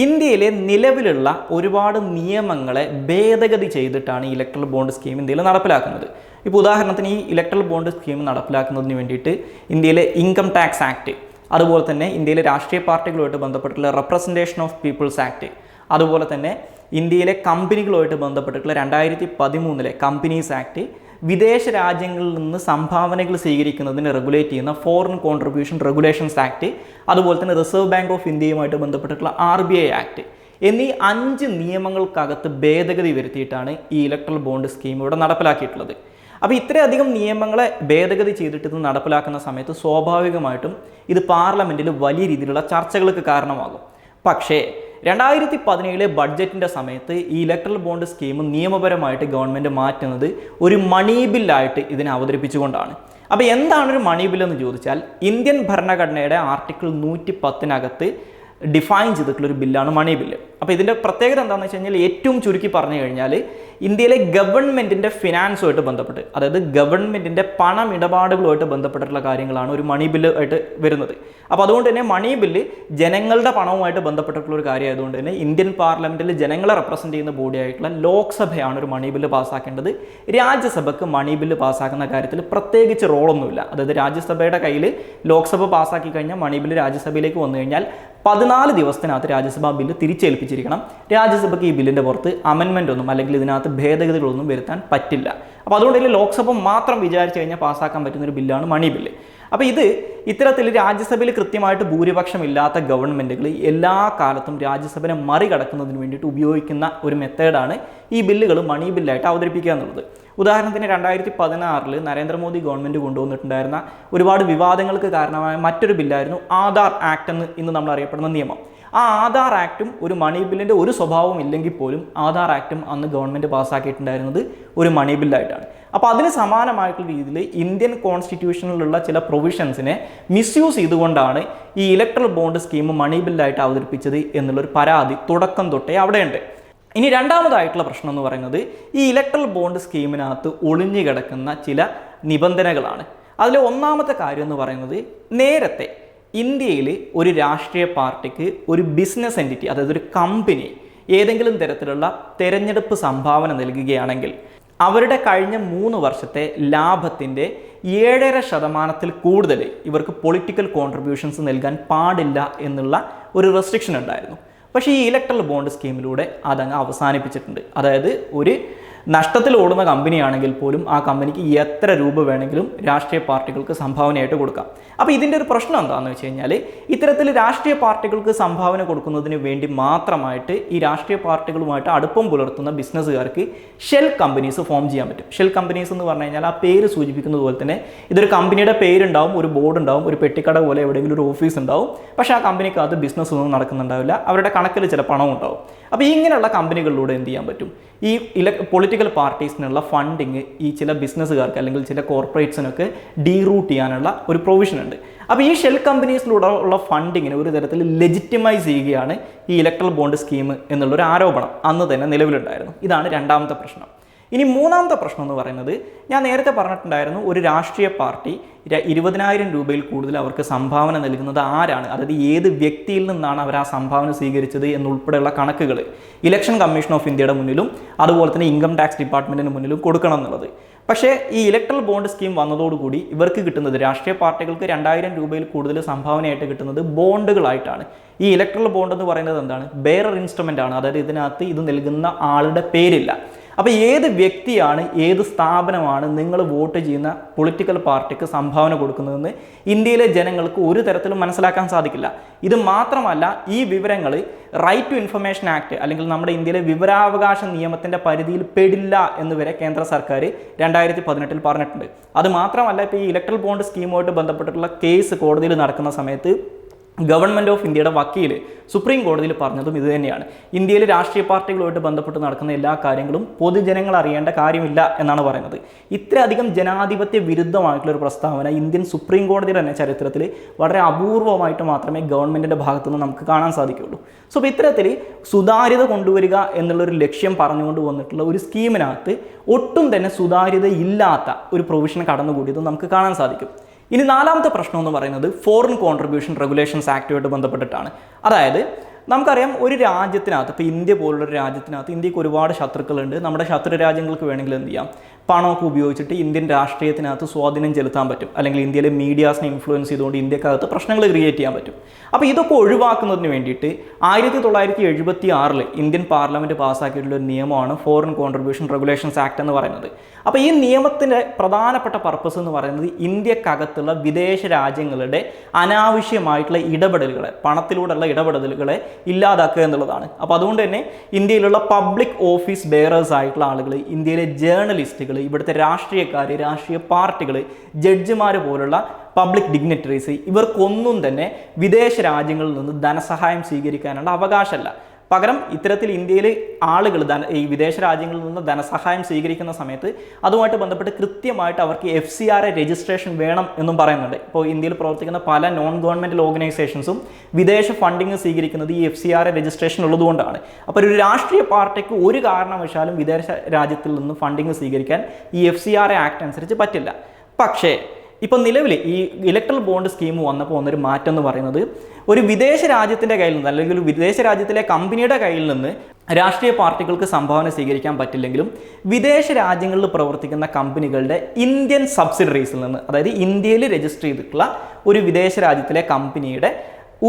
ഇന്ത്യയിലെ നിലവിലുള്ള ഒരുപാട് നിയമങ്ങളെ ഭേദഗതി ചെയ്തിട്ടാണ് ഈ ഇലക്ട്രൽ ബോണ്ട് സ്കീം ഇന്ത്യയിൽ നടപ്പിലാക്കുന്നത്. ഇപ്പോൾ ഉദാഹരണത്തിന് ഈ ഇലക്ട്രൽ ബോണ്ട് സ്കീം നടപ്പിലാക്കുന്നതിന് വേണ്ടിയിട്ട് ഇന്ത്യയിലെ ഇൻകം ടാക്സ് ആക്ട്, അതുപോലെ തന്നെ ഇന്ത്യയിലെ രാഷ്ട്രീയ പാർട്ടികളുമായിട്ട് ബന്ധപ്പെട്ടിട്ടുള്ള റെപ്രസെൻറ്റേഷൻ ഓഫ് പീപ്പിൾസ് ആക്ട്, അതുപോലെ തന്നെ ഇന്ത്യയിലെ കമ്പനികളുമായിട്ട് ബന്ധപ്പെട്ടിട്ടുള്ള 2013 കമ്പനീസ് ആക്ട്, വിദേശ രാജ്യങ്ങളിൽ നിന്ന് സംഭാവനകൾ സ്വീകരിക്കുന്നതിന് റെഗുലേറ്റ് ചെയ്യുന്ന ഫോറിൻ കോൺട്രിബ്യൂഷൻ റെഗുലേഷൻസ് ആക്ട്, അതുപോലെ തന്നെ റിസർവ് ബാങ്ക് ഓഫ് ഇന്ത്യയുമായിട്ട് ബന്ധപ്പെട്ടിട്ടുള്ള RBI ആക്ട് എന്നീ 5 നിയമങ്ങൾക്കകത്ത് ഭേദഗതി വരുത്തിയിട്ടാണ് ഈ ഇലക്ട്രൽ ബോണ്ട് സ്കീം ഇവിടെ നടപ്പിലാക്കിയിട്ടുള്ളത്. അപ്പോൾ ഇത്രയധികം നിയമങ്ങളെ ഭേദഗതി ചെയ്തിട്ട് ഇത് നടപ്പിലാക്കുന്ന സമയത്ത് സ്വാഭാവികമായിട്ടും ഇത് പാർലമെൻറ്റിൽ വലിയ രീതിയിലുള്ള ചർച്ചകൾക്ക് കാരണമാകും. പക്ഷേ 2017 ബഡ്ജറ്റിൻ്റെ സമയത്ത് ഈ ഇലക്ട്രൽ ബോണ്ട് സ്കീം നിയമപരമായിട്ട് ഗവൺമെൻറ് മാറ്റുന്നത് ഒരു മണി ബില്ലായിട്ട് ഇതിനെ അവതരിപ്പിച്ചുകൊണ്ടാണ്. അപ്പോൾ എന്താണ് ഒരു മണി ബില്ലെന്ന് ചോദിച്ചാൽ ഇന്ത്യൻ ഭരണഘടനയുടെ ആർട്ടിക്കിൾ 110 ഡിഫൈൻ ചെയ്തിട്ടുള്ളൊരു ബില്ലാണ് മണി ബില്ല്. അപ്പോൾ ഇതിൻ്റെ പ്രത്യേകത എന്താണെന്ന് വെച്ച് കഴിഞ്ഞാൽ ഏറ്റവും ചുരുക്കി പറഞ്ഞു കഴിഞ്ഞാൽ ഇന്ത്യയിലെ ഗവൺമെൻറ്റിൻ്റെ ഫിനാൻസുമായിട്ട് ബന്ധപ്പെട്ട്, അതായത് ഗവൺമെൻറ്റിൻ്റെ പണമിടപാടുകളുമായിട്ട് ബന്ധപ്പെട്ടിട്ടുള്ള കാര്യങ്ങളാണ് ഒരു മണി ബില്ല് ആയിട്ട് വരുന്നത്. അപ്പോൾ അതുകൊണ്ട് തന്നെ മണി ബില്ല് ജനങ്ങളുടെ പണവുമായിട്ട് ബന്ധപ്പെട്ടിട്ടുള്ള ഒരു കാര്യമായതുകൊണ്ട് തന്നെ ഇന്ത്യൻ പാർലമെൻറ്റിൽ ജനങ്ങളെ റെപ്രസെൻറ്റ് ചെയ്യുന്ന ബോഡിയായിട്ടുള്ള ലോക്സഭയാണ് ഒരു മണി ബില്ല് പാസ്സാക്കേണ്ടത്. രാജ്യസഭയ്ക്ക് മണി ബില്ല് പാസ്സാക്കുന്ന കാര്യത്തിൽ പ്രത്യേകിച്ച് റോളൊന്നുമില്ല. അതായത് രാജ്യസഭയുടെ കയ്യിൽ ലോക്സഭ പാസ്സാക്കി കഴിഞ്ഞാൽ മണി ബില്ല് രാജ്യസഭയിലേക്ക് വന്നു കഴിഞ്ഞാൽ 14 ദിവസത്തിനകത്ത് രാജ്യസഭ ബില്ല് തിരിച്ചേൽപ്പിച്ചിരിക്കണം. രാജ്യസഭയ്ക്ക് ഈ ബില്ലിൻ്റെ പുറത്ത് അമെൻമെൻ്റ് ഒന്നും അല്ലെങ്കിൽ ഇതിനകത്ത് ഭേദഗതികളൊന്നും വരുത്താൻ പറ്റില്ല. അപ്പോൾ അതുകൊണ്ട് തന്നെ ലോക്സഭ മാത്രം വിചാരിച്ചു കഴിഞ്ഞാൽ പാസ്സാക്കാൻ പറ്റുന്നൊരു ബില്ലാണ് മണി ബില്ല്. അപ്പോൾ ഇത്തരത്തിൽ രാജ്യസഭയിൽ കൃത്യമായിട്ട് ഭൂരിപക്ഷം ഇല്ലാത്ത ഗവൺമെൻറ്റുകൾ എല്ലാ കാലത്തും രാജ്യസഭയെ മറികടക്കുന്നതിന് വേണ്ടിയിട്ട് ഉപയോഗിക്കുന്ന ഒരു മെത്തേഡാണ് ഈ ബില്ലുകൾ മണി ബില്ലായിട്ട് അവതരിപ്പിക്കുക എന്നുള്ളത്. ഉദാഹരണത്തിന് 2016 നരേന്ദ്രമോദി ഗവൺമെൻറ് കൊണ്ടുവന്നിട്ടുണ്ടായിരുന്ന ഒരുപാട് വിവാദങ്ങൾക്ക് കാരണമായ മറ്റൊരു ബില്ലായിരുന്നു ആധാർ ആക്ട് എന്ന് ഇന്ന് നമ്മൾ അറിയപ്പെടുന്ന നിയമം. ആ ആധാർ ആക്റ്റും ഒരു മണി ബില്ലിൻ്റെ ഒരു സ്വഭാവം ഇല്ലെങ്കിൽ പോലും ആധാർ ആക്റ്റും അന്ന് ഗവൺമെൻറ് പാസ്സാക്കിയിട്ടുണ്ടായിരുന്നത് ഒരു മണി ബില്ലായിട്ടാണ്. അപ്പോൾ അതിന് സമാനമായിട്ടുള്ള രീതിയിൽ ഇന്ത്യൻ കോൺസ്റ്റിറ്റ്യൂഷനിലുള്ള ചില പ്രൊവിഷൻസിനെ മിസ്യൂസ് ചെയ്തുകൊണ്ടാണ് ഈ ഇലക്ട്രൽ ബോണ്ട് സ്കീം മണി ബില്ലായിട്ട് അവതരിപ്പിച്ചത് എന്നുള്ളൊരു പരാതി തുടക്കം തൊട്ടേ അവിടെയുണ്ട്. ഇനി രണ്ടാമതായിട്ടുള്ള പ്രശ്നം എന്ന് പറയുന്നത് ഈ ഇലക്ട്രൽ ബോണ്ട് സ്കീമിനകത്ത് ഒളിഞ്ഞു കിടക്കുന്ന ചില നിബന്ധനകളാണ്. അതിൽ ഒന്നാമത്തെ കാര്യം എന്ന് പറയുന്നത്, നേരത്തെ ഇന്ത്യയിൽ ഒരു രാഷ്ട്രീയ പാർട്ടിക്ക് ഒരു ബിസിനസ് എൻറ്റിറ്റി, അതായത് ഒരു കമ്പനി ഏതെങ്കിലും തരത്തിലുള്ള തെരഞ്ഞെടുപ്പ് സംഭാവന നൽകുകയാണെങ്കിൽ അവരുടെ കഴിഞ്ഞ 3 വർഷത്തെ ലാഭത്തിൻ്റെ 7.5% കൂടുതൽ ഇവർക്ക് പൊളിറ്റിക്കൽ കോൺട്രിബ്യൂഷൻസ് നൽകാൻ പാടില്ല എന്നുള്ള ഒരു റെസ്ട്രിക്ഷൻ ഉണ്ടായിരുന്നു. പക്ഷേ ഈ ഇലക്ട്രൽ ബോണ്ട് സ്കീമിലൂടെ അതങ്ങ് അവസാനിപ്പിച്ചിട്ടുണ്ട്. അതായത് ഒരു നഷ്ടത്തിൽ ഓടുന്ന കമ്പനിയാണെങ്കിൽ പോലും ആ കമ്പനിക്ക് എത്ര രൂപ വേണമെങ്കിലും രാഷ്ട്രീയ പാർട്ടികൾക്ക് സംഭാവനയായിട്ട് കൊടുക്കാം. അപ്പോൾ ഇതിൻ്റെ ഒരു പ്രശ്നം എന്താണെന്ന് വെച്ച് കഴിഞ്ഞാൽ ഇത്തരത്തിൽ രാഷ്ട്രീയ പാർട്ടികൾക്ക് സംഭാവന കൊടുക്കുന്നതിന് വേണ്ടി മാത്രമായിട്ട് ഈ രാഷ്ട്രീയ പാർട്ടികളുമായിട്ട് അടുപ്പം പുലർത്തുന്ന ബിസിനസ്സുകാർക്ക് ഷെൽ കമ്പനീസ് ഫോം ചെയ്യാൻ പറ്റും. ഷെൽ കമ്പനീസ് എന്ന് പറഞ്ഞു കഴിഞ്ഞാൽ ആ പേര് സൂചിപ്പിക്കുന്നത് പോലെ തന്നെ ഇതൊരു കമ്പനിയുടെ പേരുണ്ടാവും, ഒരു ബോർഡ് ഉണ്ടാവും, ഒരു പെട്ടിക്കട പോലെ എവിടെയെങ്കിലും ഒരു ഓഫീസ് ഉണ്ടാവും. പക്ഷേ ആ കമ്പനിക്കകത്ത് ബിസിനസ് ഒന്നും നടക്കുന്നുണ്ടാവില്ല, അവരുടെ കണക്കിൽ ചില പണം ഉണ്ടാവും. അപ്പോൾ ഇങ്ങനെയുള്ള കമ്പനികളിലൂടെ എന്ത് ചെയ്യാൻ പറ്റും? ഈ പൊളിറ്റിക്കൽ പാർട്ടീസിനുള്ള ഫണ്ടിങ് ഈ ചില ബിസിനസ്സുകാർക്ക് അല്ലെങ്കിൽ ചില കോർപ്പറേറ്റ്സിനൊക്കെ ഡീറൂട്ട് ചെയ്യാനുള്ള ഒരു പ്രൊവിഷൻ ഉണ്ട്. അപ്പോൾ ഈ ഷെൽ കമ്പനീസിലൂടെ ഉള്ള ഫണ്ടിങ്ങിനെ ഒരു തരത്തിൽ ലെജിറ്റിമൈസ് ചെയ്യുകയാണ് ഈ ഇലക്ട്രൽ ബോണ്ട് സ്കീം എന്നുള്ളൊരു ആരോപണം അന്ന് തന്നെ നിലവിലുണ്ടായിരുന്നു. ഇതാണ് രണ്ടാമത്തെ പ്രശ്നം. ഇനി മൂന്നാമത്തെ പ്രശ്നം എന്ന് പറയുന്നത്, ഞാൻ നേരത്തെ പറഞ്ഞിട്ടുണ്ടായിരുന്നു, ഒരു രാഷ്ട്രീയ പാർട്ടി 20,000 രൂപയിൽ കൂടുതൽ അവർക്ക് സംഭാവന നൽകുന്നത് ആരാണ്, അതായത് ഏത് വ്യക്തിയിൽ നിന്നാണ് അവർ ആ സംഭാവന സ്വീകരിച്ചത് എന്നുൾപ്പെടെയുള്ള കണക്കുകൾ ഇലക്ഷൻ കമ്മീഷൻ ഓഫ് ഇന്ത്യയുടെ മുന്നിലും അതുപോലെ തന്നെ ഇൻകം ടാക്സ് ഡിപ്പാർട്ട്മെൻറ്റിന് മുന്നിലും കൊടുക്കണം എന്നുള്ളത്. പക്ഷേ ഈ ഇലക്ട്രൽ ബോണ്ട് സ്കീം വന്നതോടുകൂടി ഇവർക്ക് കിട്ടുന്നത്, രാഷ്ട്രീയ പാർട്ടികൾക്ക് 2,000 രൂപയിൽ കൂടുതൽ സംഭാവനയായിട്ട് കിട്ടുന്നത് ബോണ്ടുകളായിട്ടാണ്. ഈ ഇലക്ട്രൽ ബോണ്ട് എന്ന് പറയുന്നത് എന്താണ്? ബെയറർ ഇൻസ്ട്രുമെൻ്റ് ആണ്. അതായത് ഇതിനകത്ത് ഇത് നൽകുന്ന ആളുടെ പേരില്ല. അപ്പോൾ ഏത് വ്യക്തിയാണ്, ഏത് സ്ഥാപനമാണ് നിങ്ങൾ വോട്ട് ചെയ്യുന്ന പൊളിറ്റിക്കൽ പാർട്ടിക്ക് സംഭാവന കൊടുക്കുന്നതെന്ന് ഇന്ത്യയിലെ ജനങ്ങൾക്ക് ഒരു തരത്തിലും മനസ്സിലാക്കാൻ സാധിക്കില്ല. ഇത് മാത്രമല്ല, ഈ വിവരങ്ങൾ റൈറ്റ് ടു ഇൻഫർമേഷൻ ആക്ട് അല്ലെങ്കിൽ നമ്മുടെ ഇന്ത്യയിലെ വിവരാവകാശ നിയമത്തിൻ്റെ പരിധിയിൽ പെടില്ല എന്ന് വരെ കേന്ദ്ര സർക്കാർ 2018 പറഞ്ഞിട്ടുണ്ട്. അത് മാത്രമല്ല, ഇപ്പോൾ ഈ ഇലക്ട്രൽ ബോണ്ട് സ്കീമുമായിട്ട് ബന്ധപ്പെട്ടിട്ടുള്ള കേസ് കോടതിയിൽ നടക്കുന്ന സമയത്ത് ഗവൺമെൻറ് ഓഫ് ഇന്ത്യയുടെ വക്കീൽ സുപ്രീം കോടതിയിൽ പറഞ്ഞതും ഇത് തന്നെയാണ്. ഇന്ത്യയിലെ രാഷ്ട്രീയ പാർട്ടികളുമായിട്ട് ബന്ധപ്പെട്ട് നടക്കുന്ന എല്ലാ കാര്യങ്ങളും പൊതുജനങ്ങൾ അറിയേണ്ട കാര്യമില്ല എന്നാണ് പറയുന്നത്. ഇത്രയധികം ജനാധിപത്യ വിരുദ്ധമായിട്ടുള്ളൊരു പ്രസ്താവന ഇന്ത്യൻ സുപ്രീം കോടതിയുടെ തന്നെ ചരിത്രത്തിൽ വളരെ അപൂർവമായിട്ട് മാത്രമേ ഗവൺമെൻറ്റിൻ്റെ ഭാഗത്തുനിന്ന് നമുക്ക് കാണാൻ സാധിക്കുകയുള്ളൂ. സോ ഇപ്പോൾ ഇത്തരത്തിൽ സുതാര്യത കൊണ്ടുവരിക എന്നുള്ളൊരു ലക്ഷ്യം പറഞ്ഞുകൊണ്ട് വന്നിട്ടുള്ള ഒരു സ്കീമിനകത്ത് ഒട്ടും തന്നെ സുതാര്യത ഇല്ലാത്ത ഒരു പ്രൊവിഷൻ കടന്നുകൂടിയത് നമുക്ക് കാണാൻ സാധിക്കും. ഇനി നാലാമത്തെ പ്രശ്നം എന്ന് പറയുന്നത് ഫോറിൻ കോൺട്രിബ്യൂഷൻ റെഗുലേഷൻസ് ആക്ടുമായിട്ട് ബന്ധപ്പെട്ടിട്ടാണ്. അതായത് നമുക്കറിയാം, ഒരു രാജ്യത്തിനകത്ത്, ഇപ്പോൾ ഇന്ത്യ പോലുള്ളൊരു രാജ്യത്തിനകത്ത് ഇന്ത്യക്ക് ഒരുപാട് ശത്രുക്കളുണ്ട്. നമ്മുടെ ശത്രു രാജ്യങ്ങൾക്ക് വേണമെങ്കിൽ എന്ത് ചെയ്യാം? പണമൊക്കെ ഉപയോഗിച്ചിട്ട് ഇന്ത്യൻ രാഷ്ട്രീയത്തിനകത്ത് സ്വാധീനം ചെലുത്താൻ പറ്റും, അല്ലെങ്കിൽ ഇന്ത്യയിലെ മീഡിയാസിനെ ഇൻഫ്ലുവൻസ് ചെയ്തുകൊണ്ട് ഇന്ത്യക്കകത്ത് പ്രശ്നങ്ങൾ ക്രിയേറ്റ് ചെയ്യാൻ പറ്റും. അപ്പോൾ ഇതൊക്കെ ഒഴിവാക്കുന്നതിന് വേണ്ടിയിട്ട് 1976 ഇന്ത്യൻ പാർലമെൻറ്റ് പാസ്സാക്കിയിട്ടുള്ള ഒരു നിയമമാണ് ഫോറിൻ കോൺട്രിബ്യൂഷൻ റെഗുലേഷൻസ് ആക്ട് എന്ന് പറയുന്നത്. അപ്പോൾ ഈ നിയമത്തിൻ്റെ പ്രധാനപ്പെട്ട പർപ്പസ് എന്ന് പറയുന്നത് ഇന്ത്യക്കകത്തുള്ള വിദേശ രാജ്യങ്ങളുടെ അനാവശ്യമായിട്ടുള്ള ഇടപെടലുകളെ, പണത്തിലൂടെയുള്ള ഇടപെടലുകളെ ഇല്ലാതാക്കുക എന്നുള്ളതാണ്. അപ്പോൾ അതുകൊണ്ട് തന്നെ ഇന്ത്യയിലുള്ള പബ്ലിക് ഓഫീസ് ബെയറേഴ്സ് ആയിട്ടുള്ള ആളുകൾ, ഇന്ത്യയിലെ ജേർണലിസ്റ്റുകൾ, ഇവിടുത്തെ രാഷ്ട്രീയക്കാർ, രാഷ്ട്രീയ പാർട്ടികൾ, ജഡ്ജിമാർ പോലുള്ള പബ്ലിക് ഡിഗ്നിറ്ററീസ്, ഇവർക്കൊന്നും തന്നെ വിദേശ രാജ്യങ്ങളിൽ നിന്ന് ധനസഹായം സ്വീകരിക്കാനുള്ള അവകാശമല്ല. പകരം ഇത്തരത്തിൽ ഇന്ത്യയിൽ ആളുകൾ ഈ വിദേശ രാജ്യങ്ങളിൽ നിന്ന് ധനസഹായം സ്വീകരിക്കുന്ന സമയത്ത് അതുമായിട്ട് ബന്ധപ്പെട്ട് കൃത്യമായിട്ട് അവർക്ക് FCRA രജിസ്ട്രേഷൻ വേണം എന്നും പറയുന്നുണ്ട്. ഇപ്പോൾ ഇന്ത്യയിൽ പ്രവർത്തിക്കുന്ന പല നോൺ ഗവൺമെൻറ്റൽ ഓർഗനൈസേഷൻസും വിദേശ ഫണ്ടിങ് സ്വീകരിക്കുന്നത് ഈ FCRA രജിസ്ട്രേഷൻ ഉള്ളതുകൊണ്ടാണ്. അപ്പോൾ ഒരു രാഷ്ട്രീയ പാർട്ടിക്ക് ഒരു കാരണവശാലും വിദേശ രാജ്യത്തിൽ നിന്ന് ഫണ്ടിങ് സ്വീകരിക്കാൻ ഈ FCRA ആക്ട് അനുസരിച്ച് പറ്റില്ല. പക്ഷേ ഇപ്പോൾ നിലവിൽ ഈ ഇലക്ട്രൽ ബോണ്ട് സ്കീം വന്നപ്പോൾ വന്നൊരു മാറ്റം എന്ന് പറയുന്നത്, ഒരു വിദേശ രാജ്യത്തിൻ്റെ കയ്യിൽ നിന്ന് അല്ലെങ്കിൽ ഒരു വിദേശ രാജ്യത്തിലെ കമ്പനിയുടെ കയ്യിൽ നിന്ന് രാഷ്ട്രീയ പാർട്ടികൾക്ക് സംഭാവന സ്വീകരിക്കാൻ പറ്റില്ലെങ്കിലും വിദേശ രാജ്യങ്ങളിൽ പ്രവർത്തിക്കുന്ന കമ്പനികളുടെ ഇന്ത്യൻ സബ്സിഡറീസിൽ നിന്ന്, അതായത് ഇന്ത്യയിൽ രജിസ്റ്റർ ചെയ്തിട്ടുള്ള ഒരു വിദേശ രാജ്യത്തിലെ കമ്പനിയുടെ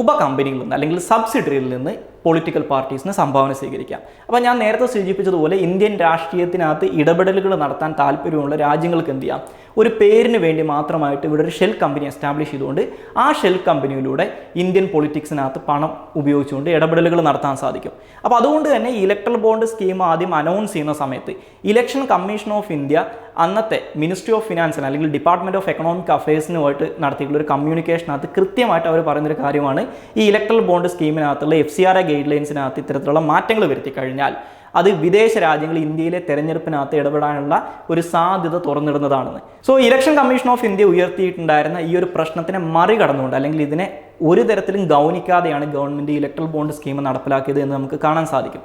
ഉപകമ്പനിയിൽ നിന്ന് അല്ലെങ്കിൽ സബ്സിഡറിയിൽ നിന്ന് പൊളിറ്റിക്കൽ പാർട്ടീസിന് സംഭാവന സ്വീകരിക്കാം. അപ്പോൾ ഞാൻ നേരത്തെ സൂചിപ്പിച്ചതുപോലെ ഇന്ത്യൻ രാഷ്ട്രീയത്തിനകത്ത് ഇടപെടലുകൾ നടത്താൻ താല്പര്യമുള്ള രാജ്യങ്ങൾക്ക് എന്ത് ചെയ്യാം? ഒരു പേരിന് വേണ്ടി മാത്രമായിട്ട് ഇവിടെ ഒരു ഷെൽ കമ്പനി എസ്റ്റാബ്ലിഷ് ചെയ്തുകൊണ്ട് ആ ഷെൽ കമ്പനിയിലൂടെ ഇന്ത്യൻ പൊളിറ്റിക്സിനകത്ത് പണം ഉപയോഗിച്ചുകൊണ്ട് ഇടപെടലുകൾ നടത്താൻ സാധിക്കും. അപ്പോൾ അതുകൊണ്ട് തന്നെ ഇലക്ട്രൽ ബോണ്ട് സ്കീം ആദ്യം അനൗൺസ് ചെയ്യുന്ന സമയത്ത് ഇലക്ഷൻ കമ്മീഷൻ ഓഫ് ഇന്ത്യ അന്നത്തെ മിനിസ്ട്രി ഓഫ് ഫിനാൻസിന് അല്ലെങ്കിൽ ഡിപ്പാർട്ട്മെൻറ്റ് ഓഫ് എക്കണോമിക് അഫയേഴ്സിനുമായിട്ട് നടത്തിയിട്ടുള്ള ഒരു കമ്മ്യൂണിക്കേഷനകത്ത് കൃത്യമായിട്ട് അവർ പറയുന്നൊരു കാര്യമാണ്, ഈ ഇലക്ട്രൽ ബോണ്ട് സ്കീമിനകത്തുള്ള FCRA ഗൈഡ് ലൈൻസിനകത്ത് ഇത്തരത്തിലുള്ള മാറ്റങ്ങൾ വരുത്തി കഴിഞ്ഞാൽ അത് വിദേശ രാജ്യങ്ങൾ ഇന്ത്യയിലെ തെരഞ്ഞെടുപ്പിനകത്ത് ഇടപെടാനുള്ള ഒരു സാധ്യത തുറന്നിടുന്നതാണെന്ന്. So election commission of India ഉയർത്തിയിട്ടുണ്ടായിരുന്ന ഈ ഒരു പ്രശ്നത്തിനെ മറികടന്നുകൊണ്ട് അല്ലെങ്കിൽ ഇതിനെ ഒരു തരത്തിലും ഗൗനിക്കാതെയാണ് ഗവൺമെൻറ് ഇലക്ട്രൽ ബോണ്ട് സ്കീം നടപ്പിലാക്കിയത് എന്ന് നമുക്ക് കാണാൻ സാധിക്കും.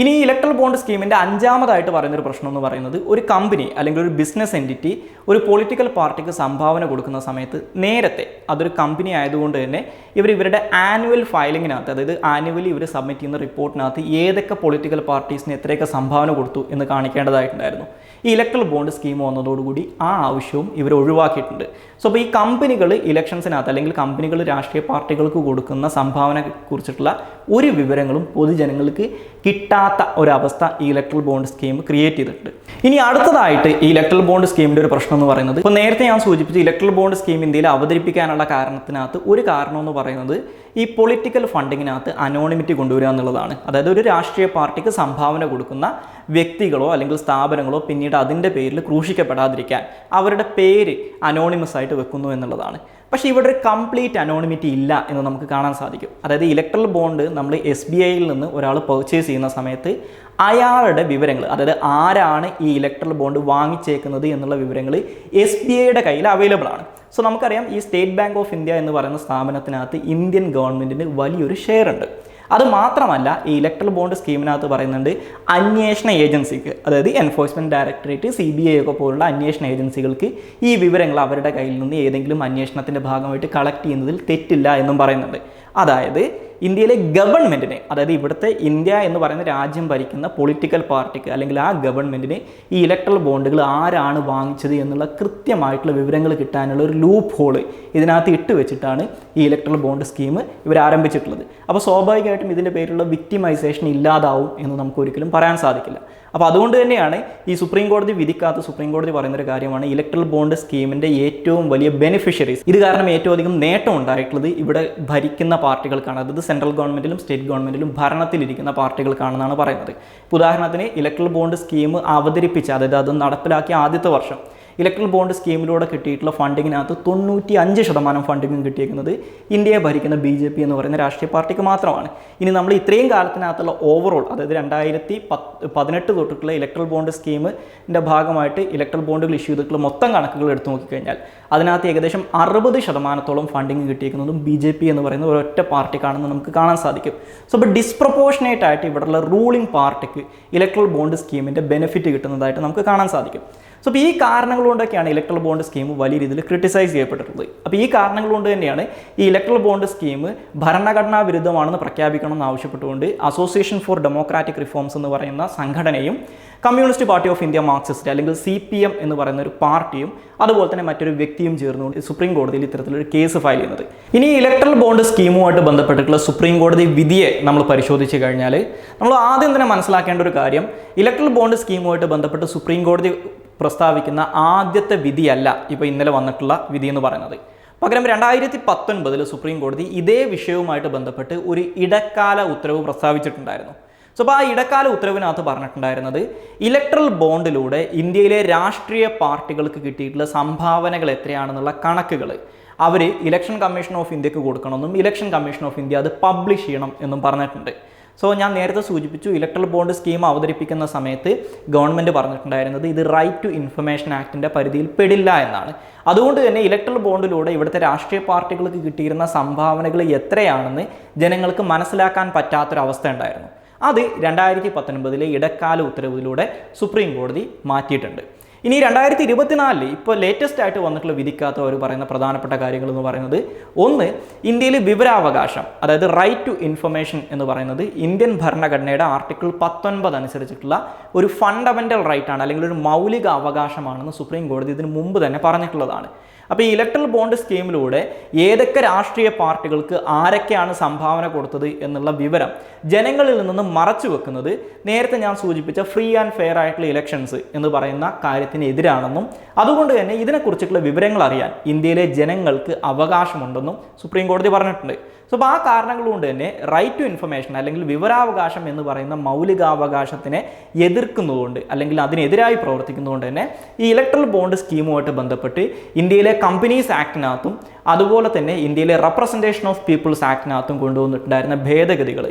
ഇനി ഈ ഇലക്ട്രൽ ബോണ്ട് സ്കീമിൻ്റെ അഞ്ചാമതായിട്ട് പറയുന്നൊരു പ്രശ്നം എന്ന് പറയുന്നത്, ഒരു കമ്പനി അല്ലെങ്കിൽ ഒരു ബിസിനസ് എൻറ്റിറ്റി ഒരു പൊളിറ്റിക്കൽ പാർട്ടിക്ക് സംഭാവന കൊടുക്കുന്ന സമയത്ത് നേരത്തെ അതൊരു കമ്പനി ആയതുകൊണ്ട് തന്നെ ഇവരുടെ ആനുവൽ ഫയലിങ്ങിനകത്ത്, അതായത് ആനുവലി ഇവർ സബ്മിറ്റ് ചെയ്യുന്ന റിപ്പോർട്ടിനകത്ത് ഏതൊക്കെ പൊളിറ്റിക്കൽ പാർട്ടീസിന് എത്രയൊക്കെ സംഭാവന കൊടുത്തു എന്ന് കാണിക്കേണ്ടതായിട്ടുണ്ടായിരുന്നു. ഈ ഇലക്ട്രൽ ബോണ്ട് സ്കീം വന്നതോടുകൂടി ആ ആവശ്യവും ഇവർ ഒഴിവാക്കിയിട്ടുണ്ട്. സോ അപ്പോൾ ഈ കമ്പനികൾ ഇലക്ഷൻസിനകത്ത് അല്ലെങ്കിൽ കമ്പനികൾ രാഷ്ട്രീയ പാർട്ടികൾക്ക് കൊടുക്കുന്ന സംഭാവനയെ കുറിച്ചിട്ടുള്ള ഒരു വിവരങ്ങളും പൊതുജനങ്ങൾക്ക് കിട്ടാതെ പറ്റാത്ത ഒരവസ്ഥ ഈ ഇലക്ട്രൽ ബോണ്ട് സ്കീം ക്രിയേറ്റ് ചെയ്തിട്ടുണ്ട്. ഇനി അടുത്തതായിട്ട് ഈ ഇലക്ട്രൽ ബോണ്ട് സ്കീമിൻ്റെ ഒരു പ്രശ്നം എന്ന് പറയുന്നത്, ഇപ്പോൾ നേരത്തെ ഞാൻ സൂചിപ്പിച്ച ഇലക്ട്രൽ ബോണ്ട് സ്കീം ഇന്ത്യയിൽ അവതരിപ്പിക്കാനുള്ള കാരണത്തിനകത്ത് ഒരു കാരണം എന്ന് പറയുന്നത് ഈ പൊളിറ്റിക്കൽ ഫണ്ടിങ്ങിനകത്ത് അനോണിമിറ്റി കൊണ്ടുവരിക എന്നുള്ളതാണ്. അതായത് ഒരു രാഷ്ട്രീയ പാർട്ടിക്ക് സംഭാവന കൊടുക്കുന്ന വ്യക്തികളോ അല്ലെങ്കിൽ സ്ഥാപനങ്ങളോ പിന്നീട് അതിൻ്റെ പേരിൽ ക്രൂശിക്കപ്പെടാതിരിക്കാൻ അവരുടെ പേര് അനോണിമസ് ആയിട്ട് വെക്കുന്നു എന്നുള്ളതാണ്. പക്ഷേ ഇവിടെ ഒരു കംപ്ലീറ്റ് അനോണിമിറ്റി ഇല്ല എന്ന് നമുക്ക് കാണാൻ സാധിക്കും. അതായത് ഇലക്ട്രൽ ബോണ്ട് നമ്മൾ SBIയിൽ നിന്ന് ഒരാൾ പർച്ചേസ് ചെയ്യുന്ന സമയത്ത് അയാളുടെ വിവരങ്ങൾ, അതായത് ആരാണ് ഈ ഇലക്ട്രൽ ബോണ്ട് വാങ്ങിച്ചേക്കുന്നത് എന്നുള്ള വിവരങ്ങൾ SBIയുടെ കയ്യിൽ അവൈലബിൾ ആണ്. സോ നമുക്കറിയാം ഈ സ്റ്റേറ്റ് ബാങ്ക് ഓഫ് ഇന്ത്യ എന്ന് പറയുന്ന സ്ഥാപനത്തിനകത്ത് ഇന്ത്യൻ ഗവൺമെൻറ്റിന് വലിയൊരു ഷെയർ ഉണ്ട്. അത് മാത്രമല്ല ഈ ഇലക്ട്രൽ ബോണ്ട് സ്കീമിനകത്ത് പറയുന്നുണ്ട് അന്വേഷണ ഏജൻസിക്ക്, അതായത് എൻഫോഴ്സ്മെൻറ്റ് ഡയറക്ടറേറ്റ്, CBI ഒക്കെ പോലുള്ള അന്വേഷണ ഏജൻസികൾക്ക് ഈ വിവരങ്ങൾ അവരുടെ കയ്യിൽ നിന്ന് ഏതെങ്കിലും അന്വേഷണത്തിൻ്റെ ഭാഗമായിട്ട് കളക്ട് ചെയ്യുന്നതിൽ തെറ്റില്ല എന്നും പറയുന്നുണ്ട്. അതായത് ഇന്ത്യയിലെ ഗവൺമെൻറ്റിന്, അതായത് ഇവിടുത്തെ ഇന്ത്യ എന്ന് പറയുന്ന രാജ്യം ഭരിക്കുന്ന പൊളിറ്റിക്കൽ പാർട്ടിക്ക് അല്ലെങ്കിൽ ആ ഗവൺമെൻറ്റിന് ഈ ഇലക്ട്രൽ ബോണ്ടുകൾ ആരാണ് വാങ്ങിച്ചത് എന്നുള്ള കൃത്യമായിട്ടുള്ള വിവരങ്ങൾ കിട്ടാനുള്ള ഒരു ലൂപ്പ് ഹോള് ഇതിനകത്ത് ഇട്ട് വെച്ചിട്ടാണ് ഈ ഇലക്ട്രൽ ബോണ്ട് സ്കീം ഇവർ ആരംഭിച്ചിട്ടുള്ളത്. അപ്പോൾ സ്വാഭാവികമായിട്ടും ഇതിൻ്റെ പേരിലുള്ള വിക്ടിമൈസേഷൻ ഇല്ലാതാവും എന്ന് നമുക്ക് ഒരിക്കലും പറയാൻ സാധിക്കില്ല. അപ്പോൾ അതുകൊണ്ട് തന്നെയാണ് ഈ സുപ്രീം കോടതി വിധിക്കാത്ത സുപ്രീം കോടതി പറയുന്നൊരു കാര്യമാണ് ഇലക്ട്രൽ ബോണ്ട് സ്കീമിൻ്റെ ഏറ്റവും വലിയ ബെനിഫിഷ്യറീസ്, ഇത് കാരണം ഏറ്റവും അധികം നേട്ടം ഉണ്ടായിട്ടുള്ളത് ഇവിടെ ഭരിക്കുന്ന പാർട്ടികൾക്കാണ്. അതായത് സെൻട്രൽ ഗവൺമെൻറ്റിലും സ്റ്റേറ്റ് ഗവൺമെൻറ്റിലും ഭരണത്തിലിരിക്കുന്ന പാർട്ടികൾക്കാണെന്നാണ് പറയുന്നത്. ഉദാഹരണത്തിന് ഇലക്ട്രൽ ബോണ്ട് സ്കീം അവതരിപ്പിച്ച, അതായത് അത് നടപ്പിലാക്കിയ ആദ്യത്തെ വർഷം ഇലക്ട്രൽ ബോണ്ട് സ്കീമിലൂടെ കിട്ടിയിട്ടുള്ള ഫണ്ടിങ്ങിനകത്ത് 95% ഫണ്ടിങ്ങും കിട്ടിയിരിക്കുന്നത് ഇന്ത്യയെ ഭരിക്കുന്ന BJP എന്ന് പറയുന്ന രാഷ്ട്രീയ പാർട്ടിക്ക് മാത്രമാണ്. ഇനി നമ്മൾ ഇത്രയും കാലത്തിനകത്തുള്ള ഓവറോൾ, അതായത് 2018 തൊട്ടിട്ടുള്ള ഇലക്ട്രൽ ബോണ്ട് സ്കീമിൻ്റെ ഭാഗമായിട്ട് ഇലക്ട്രൽ ബോണ്ടുകൾ ഇഷ്യൂ ചെയ്തിട്ടുള്ള മൊത്തം കണക്കുകൾ എടുത്തു നോക്കിക്കഴിഞ്ഞാൽ അതിനകത്ത് ഏകദേശം 60% ഫണ്ടിങ് കിട്ടിയിരിക്കുന്നതും BJP എന്ന് പറയുന്ന ഒരൊറ്റ പാർട്ടിക്കാണെന്ന് നമുക്ക് കാണാൻ സാധിക്കും. സോ ഇപ്പോൾ ഡിസ്പ്രപ്പോർഷനേറ്റ് ആയിട്ട് ഇവിടെയുള്ള റൂളിംഗ് പാർട്ടിക്ക് ഇലക്ട്രൽ ബോണ്ട് സ്കീമിൻ്റെ ബെനിഫിറ്റ് കിട്ടുന്നതായിട്ട് നമുക്ക് കാണാൻ സാധിക്കും. സോ അപ്പോൾ ഈ കാരണങ്ങൾ കൊണ്ടൊക്കെയാണ് ഇലക്ട്രൽ ബോണ്ട് സ്കീം വലിയ രീതിയിൽ ക്രിട്ടിസൈസ് ചെയ്യപ്പെട്ടിട്ടുള്ളത്. അപ്പോൾ ഈ കാരണങ്ങൾ കൊണ്ട് തന്നെയാണ് ഈ ഇലക്ട്രൽ ബോണ്ട് സ്കീം ഭരണഘടനാ വിരുദ്ധമാണെന്ന് പ്രഖ്യാപിക്കണമെന്ന് ആവശ്യപ്പെട്ടുകൊണ്ട് അസോസിയേഷൻ ഫോർ ഡെമോക്രാറ്റിക് റിഫോംസ് എന്ന് പറയുന്ന സംഘടനയും communist party of India Marxist അല്ലെങ്കിൽ CPM എന്ന് പറയുന്ന ഒരു പാർട്ടിയും അതുപോലെ തന്നെ മറ്റൊരു വ്യക്തിയും ചേർന്നുകൊണ്ട് സുപ്രീം കോടതിയിൽ ഇത്തരത്തിലൊരു കേസ് ഫയൽ ചെയ്യുന്നത്. ഇനി ഇലക്ട്രൽ ബോണ്ട് സ്കീമുമായിട്ട് ബന്ധപ്പെട്ടിട്ടുള്ള സുപ്രീം കോടതി വിധിയെ നമ്മൾ പരിശോധിച്ച് കഴിഞ്ഞാൽ നമ്മൾ ആദ്യം തന്നെ മനസ്സിലാക്കേണ്ട ഒരു കാര്യം, ഇലക്ട്രൽ ബോണ്ട് സ്കീമുമായിട്ട് ബന്ധപ്പെട്ട് സുപ്രീം കോടതി പ്രസ്താവിക്കുന്ന ആദ്യത്തെ വിധിയല്ല ഇപ്പോൾ ഇന്നലെ വന്നിട്ടുള്ള വിധി എന്ന് പറയുന്നത്. പകരം 2019 സുപ്രീം കോടതി ഇതേ വിഷയവുമായിട്ട് ബന്ധപ്പെട്ട് ഒരു ഇടക്കാല ഉത്തരവ് പ്രസ്താവിച്ചിട്ടുണ്ടായിരുന്നു. സോ അപ്പോൾ ആ ഇടക്കാല ഉത്തരവിനകത്ത് പറഞ്ഞിട്ടുണ്ടായിരുന്നത് ഇലക്ട്രൽ ബോണ്ടിലൂടെ ഇന്ത്യയിലെ രാഷ്ട്രീയ പാർട്ടികൾക്ക് കിട്ടിയിട്ടുള്ള സംഭാവനകൾ എത്രയാണെന്നുള്ള കണക്കുകൾ അവർ ഇലക്ഷൻ കമ്മീഷൻ ഓഫ് ഇന്ത്യക്ക് കൊടുക്കണമെന്നും ഇലക്ഷൻ കമ്മീഷൻ ഓഫ് ഇന്ത്യ അത് പബ്ലിഷ് ചെയ്യണം എന്നും പറഞ്ഞിട്ടുണ്ട്. സോ ഞാൻ നേരത്തെ സൂചിപ്പിച്ചു, ഇലക്ട്രൽ ബോണ്ട് സ്കീം അവതരിപ്പിക്കുന്ന സമയത്ത് ഗവൺമെൻറ് പറഞ്ഞിട്ടുണ്ടായിരുന്നത് ഇത് റൈറ്റ് ടു ഇൻഫർമേഷൻ ആക്ടിൻ്റെ പരിധിയിൽ പെടില്ല എന്നാണ്. അതുകൊണ്ട് തന്നെ ഇലക്ട്രൽ ബോണ്ടിലൂടെ ഇവിടുത്തെ രാഷ്ട്രീയ പാർട്ടികൾക്ക് കിട്ടിയിരുന്ന സംഭാവനകൾ എത്രയാണെന്ന് ജനങ്ങൾക്ക് മനസ്സിലാക്കാൻ പറ്റാത്തൊരവസ്ഥ ഉണ്ടായിരുന്നു. അത് 2019 ഇടക്കാല ഉത്തരവിലൂടെ സുപ്രീം കോടതി മാറ്റിയിട്ടുണ്ട്. ഇനി 2024 ഇപ്പോൾ ലേറ്റസ്റ്റ് ആയിട്ട് വന്നിട്ടുള്ള വിധിക്കാത്ത അവർ പറയുന്ന പ്രധാനപ്പെട്ട കാര്യങ്ങൾ എന്ന് പറയുന്നത്, ഒന്ന്, ഇന്ത്യയിൽ വിവരാവകാശം, അതായത് റൈറ്റ് ടു ഇൻഫർമേഷൻ എന്ന് പറയുന്നത് ഇന്ത്യൻ ഭരണഘടനയുടെ ആർട്ടിക്കിൾ 19 അനുസരിച്ചിട്ടുള്ള ഒരു ഫണ്ടമെൻ്റൽ റൈറ്റ് ആണ്, അല്ലെങ്കിൽ ഒരു മൗലിക അവകാശമാണെന്ന് സുപ്രീം കോടതി ഇതിന് മുമ്പ് തന്നെ പറഞ്ഞിട്ടുള്ളതാണ്. അപ്പോൾ ഈ ഇലക്ട്രൽ ബോണ്ട് സ്കീമിലൂടെ ഏതൊക്കെ രാഷ്ട്രീയ പാർട്ടികൾക്ക് ആരൊക്കെയാണ് സംഭാവന കൊടുത്തത് എന്നുള്ള വിവരം ജനങ്ങളിൽ നിന്ന് മറച്ചു വെക്കുന്നത് നേരത്തെ ഞാൻ സൂചിപ്പിച്ച ഫ്രീ ആൻഡ് ഫെയർ ആയിട്ടുള്ള ഇലക്ഷൻസ് എന്ന് പറയുന്ന കാര്യത്തിന് എതിരാണെന്നും അതുകൊണ്ട് തന്നെ ഇതിനെക്കുറിച്ചിട്ടുള്ള വിവരങ്ങൾ അറിയാൻ ഇന്ത്യയിലെ ജനങ്ങൾക്ക് അവകാശമുണ്ടെന്നും സുപ്രീം കോടതി പറഞ്ഞിട്ടുണ്ട്. സോ അപ്പോൾ ആ കാരണങ്ങൾ കൊണ്ട് തന്നെ റൈറ്റ് ടു ഇൻഫർമേഷൻ അല്ലെങ്കിൽ വിവരാവകാശം എന്ന് പറയുന്ന മൗലികാവകാശത്തിനെ എതിർക്കുന്നതുകൊണ്ട് അല്ലെങ്കിൽ അതിനെതിരായി പ്രവർത്തിക്കുന്നതുകൊണ്ട് തന്നെ ഈ ഇലക്ട്രൽ ബോണ്ട് സ്കീമുമായിട്ട് ബന്ധപ്പെട്ട് ഇന്ത്യയിലെ കമ്പനീസ് ആക്ടിനകത്തും അതുപോലെ തന്നെ ഇന്ത്യയിലെ റെപ്രസെൻറ്റേഷൻ ഓഫ് പീപ്പിൾസ് ആക്ടിനകത്തും കൊണ്ടുവന്നിട്ടുണ്ടായിരുന്ന ഭേദഗതികൾ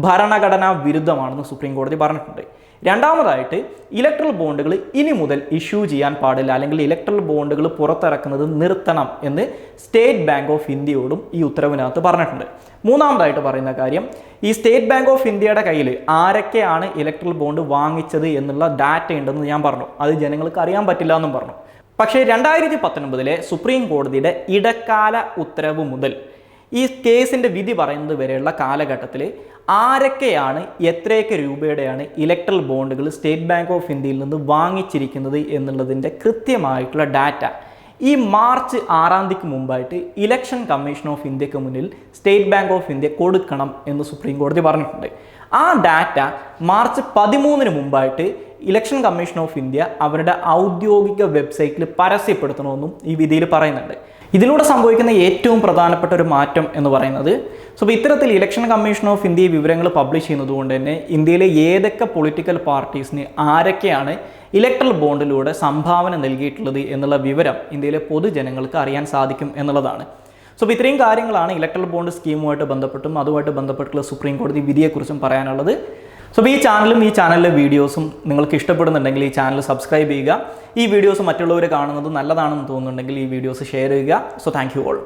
ഭരണഘടനാ വിരുദ്ധമാണെന്ന് സുപ്രീം കോടതി പറഞ്ഞിട്ടുണ്ട്. രണ്ടാമതായിട്ട് ഇലക്ട്രൽ ബോണ്ടുകൾ ഇനി മുതൽ ഇഷ്യൂ ചെയ്യാൻ പാടില്ല, അല്ലെങ്കിൽ ഇലക്ട്രൽ ബോണ്ടുകൾ പുറത്തിറക്കുന്നത് നിർത്തണം എന്ന് സ്റ്റേറ്റ് ബാങ്ക് ഓഫ് ഇന്ത്യയോടും ഈ ഉത്തരവിനകത്ത് പറഞ്ഞിട്ടുണ്ട്. മൂന്നാമതായിട്ട് പറയുന്ന കാര്യം, ഈ സ്റ്റേറ്റ് ബാങ്ക് ഓഫ് ഇന്ത്യയുടെ കയ്യിൽ ആരൊക്കെയാണ് ഇലക്ട്രൽ ബോണ്ട് വാങ്ങിച്ചത് എന്നുള്ള ഡാറ്റ ഉണ്ടെന്ന് ഞാൻ പറഞ്ഞു, അത് ജനങ്ങൾക്ക് അറിയാൻ പറ്റില്ല എന്നും പറഞ്ഞു. പക്ഷേ 2019 സുപ്രീം കോടതിയുടെ ഇടക്കാല ഉത്തരവ് മുതൽ ഈ കേസിൻ്റെ വിധി പറയുന്നത് വരെയുള്ള കാലഘട്ടത്തിൽ ആരൊക്കെയാണ് എത്രയൊക്കെ രൂപയുടെയാണ് ഇലക്ട്രൽ ബോണ്ടുകൾ സ്റ്റേറ്റ് ബാങ്ക് ഓഫ് ഇന്ത്യയിൽ നിന്ന് വാങ്ങിച്ചിരിക്കുന്നത് എന്നുള്ളതിൻ്റെ കൃത്യമായിട്ടുള്ള ഡാറ്റ ഈ മാർച്ച് 6 മുമ്പായിട്ട് ഇലക്ഷൻ കമ്മീഷൻ ഓഫ് ഇന്ത്യക്ക് മുന്നിൽ സ്റ്റേറ്റ് ബാങ്ക് ഓഫ് ഇന്ത്യ കൊടുക്കണം എന്ന് സുപ്രീം കോടതി പറഞ്ഞിട്ടുണ്ട്. ആ ഡാറ്റ മാർച്ച് 13 മുമ്പായിട്ട് ഇലക്ഷൻ കമ്മീഷൻ ഓഫ് ഇന്ത്യ അവരുടെ ഔദ്യോഗിക വെബ്സൈറ്റിൽ പരസ്യപ്പെടുത്തണമെന്നും ഈ വിധിയിൽ പറയുന്നുണ്ട്. ഇതിലൂടെ സംഭവിക്കുന്ന ഏറ്റവും പ്രധാനപ്പെട്ട ഒരു മാറ്റം എന്ന് പറയുന്നത്, ഇത്തരത്തിൽ ഇലക്ഷൻ കമ്മീഷൻ ഓഫ് ഇന്ത്യ വിവരങ്ങൾ പബ്ലിഷ് ചെയ്യുന്നത് കൊണ്ട് തന്നെ ഇന്ത്യയിലെ ഏതൊക്കെ പൊളിറ്റിക്കൽ പാർട്ടീസിന് ആരൊക്കെയാണ് ഇലക്ട്രൽ ബോണ്ടിലൂടെ സംഭാവന നൽകിയിട്ടുള്ളത് എന്നുള്ള വിവരം ഇന്ത്യയിലെ പൊതുജനങ്ങൾക്ക് അറിയാൻ സാധിക്കും എന്നുള്ളതാണ്. ഇത്രയും കാര്യങ്ങളാണ് ഇലക്ട്രൽ ബോണ്ട് സ്കീമുമായിട്ട് ബന്ധപ്പെട്ടും അതുമായിട്ട് ബന്ധപ്പെട്ടുള്ള സുപ്രീം കോടതി വിധിയെക്കുറിച്ചും പറയാനുള്ളത്. ഈ ചാനലും ഈ ചാനലിലെ വീഡിയോസും നിങ്ങൾക്ക് ഇഷ്ടപ്പെടുന്നുണ്ടെങ്കിൽ ഈ ചാനൽ സബ്സ്ക്രൈബ് ചെയ്യുക. ഈ വീഡിയോസ് മറ്റുള്ളവർ കാണുന്നത് നല്ലതാണെന്ന് തോന്നുന്നുണ്ടെങ്കിൽ ഈ വീഡിയോസ് ഷെയർ ചെയ്യുക. Thank you all.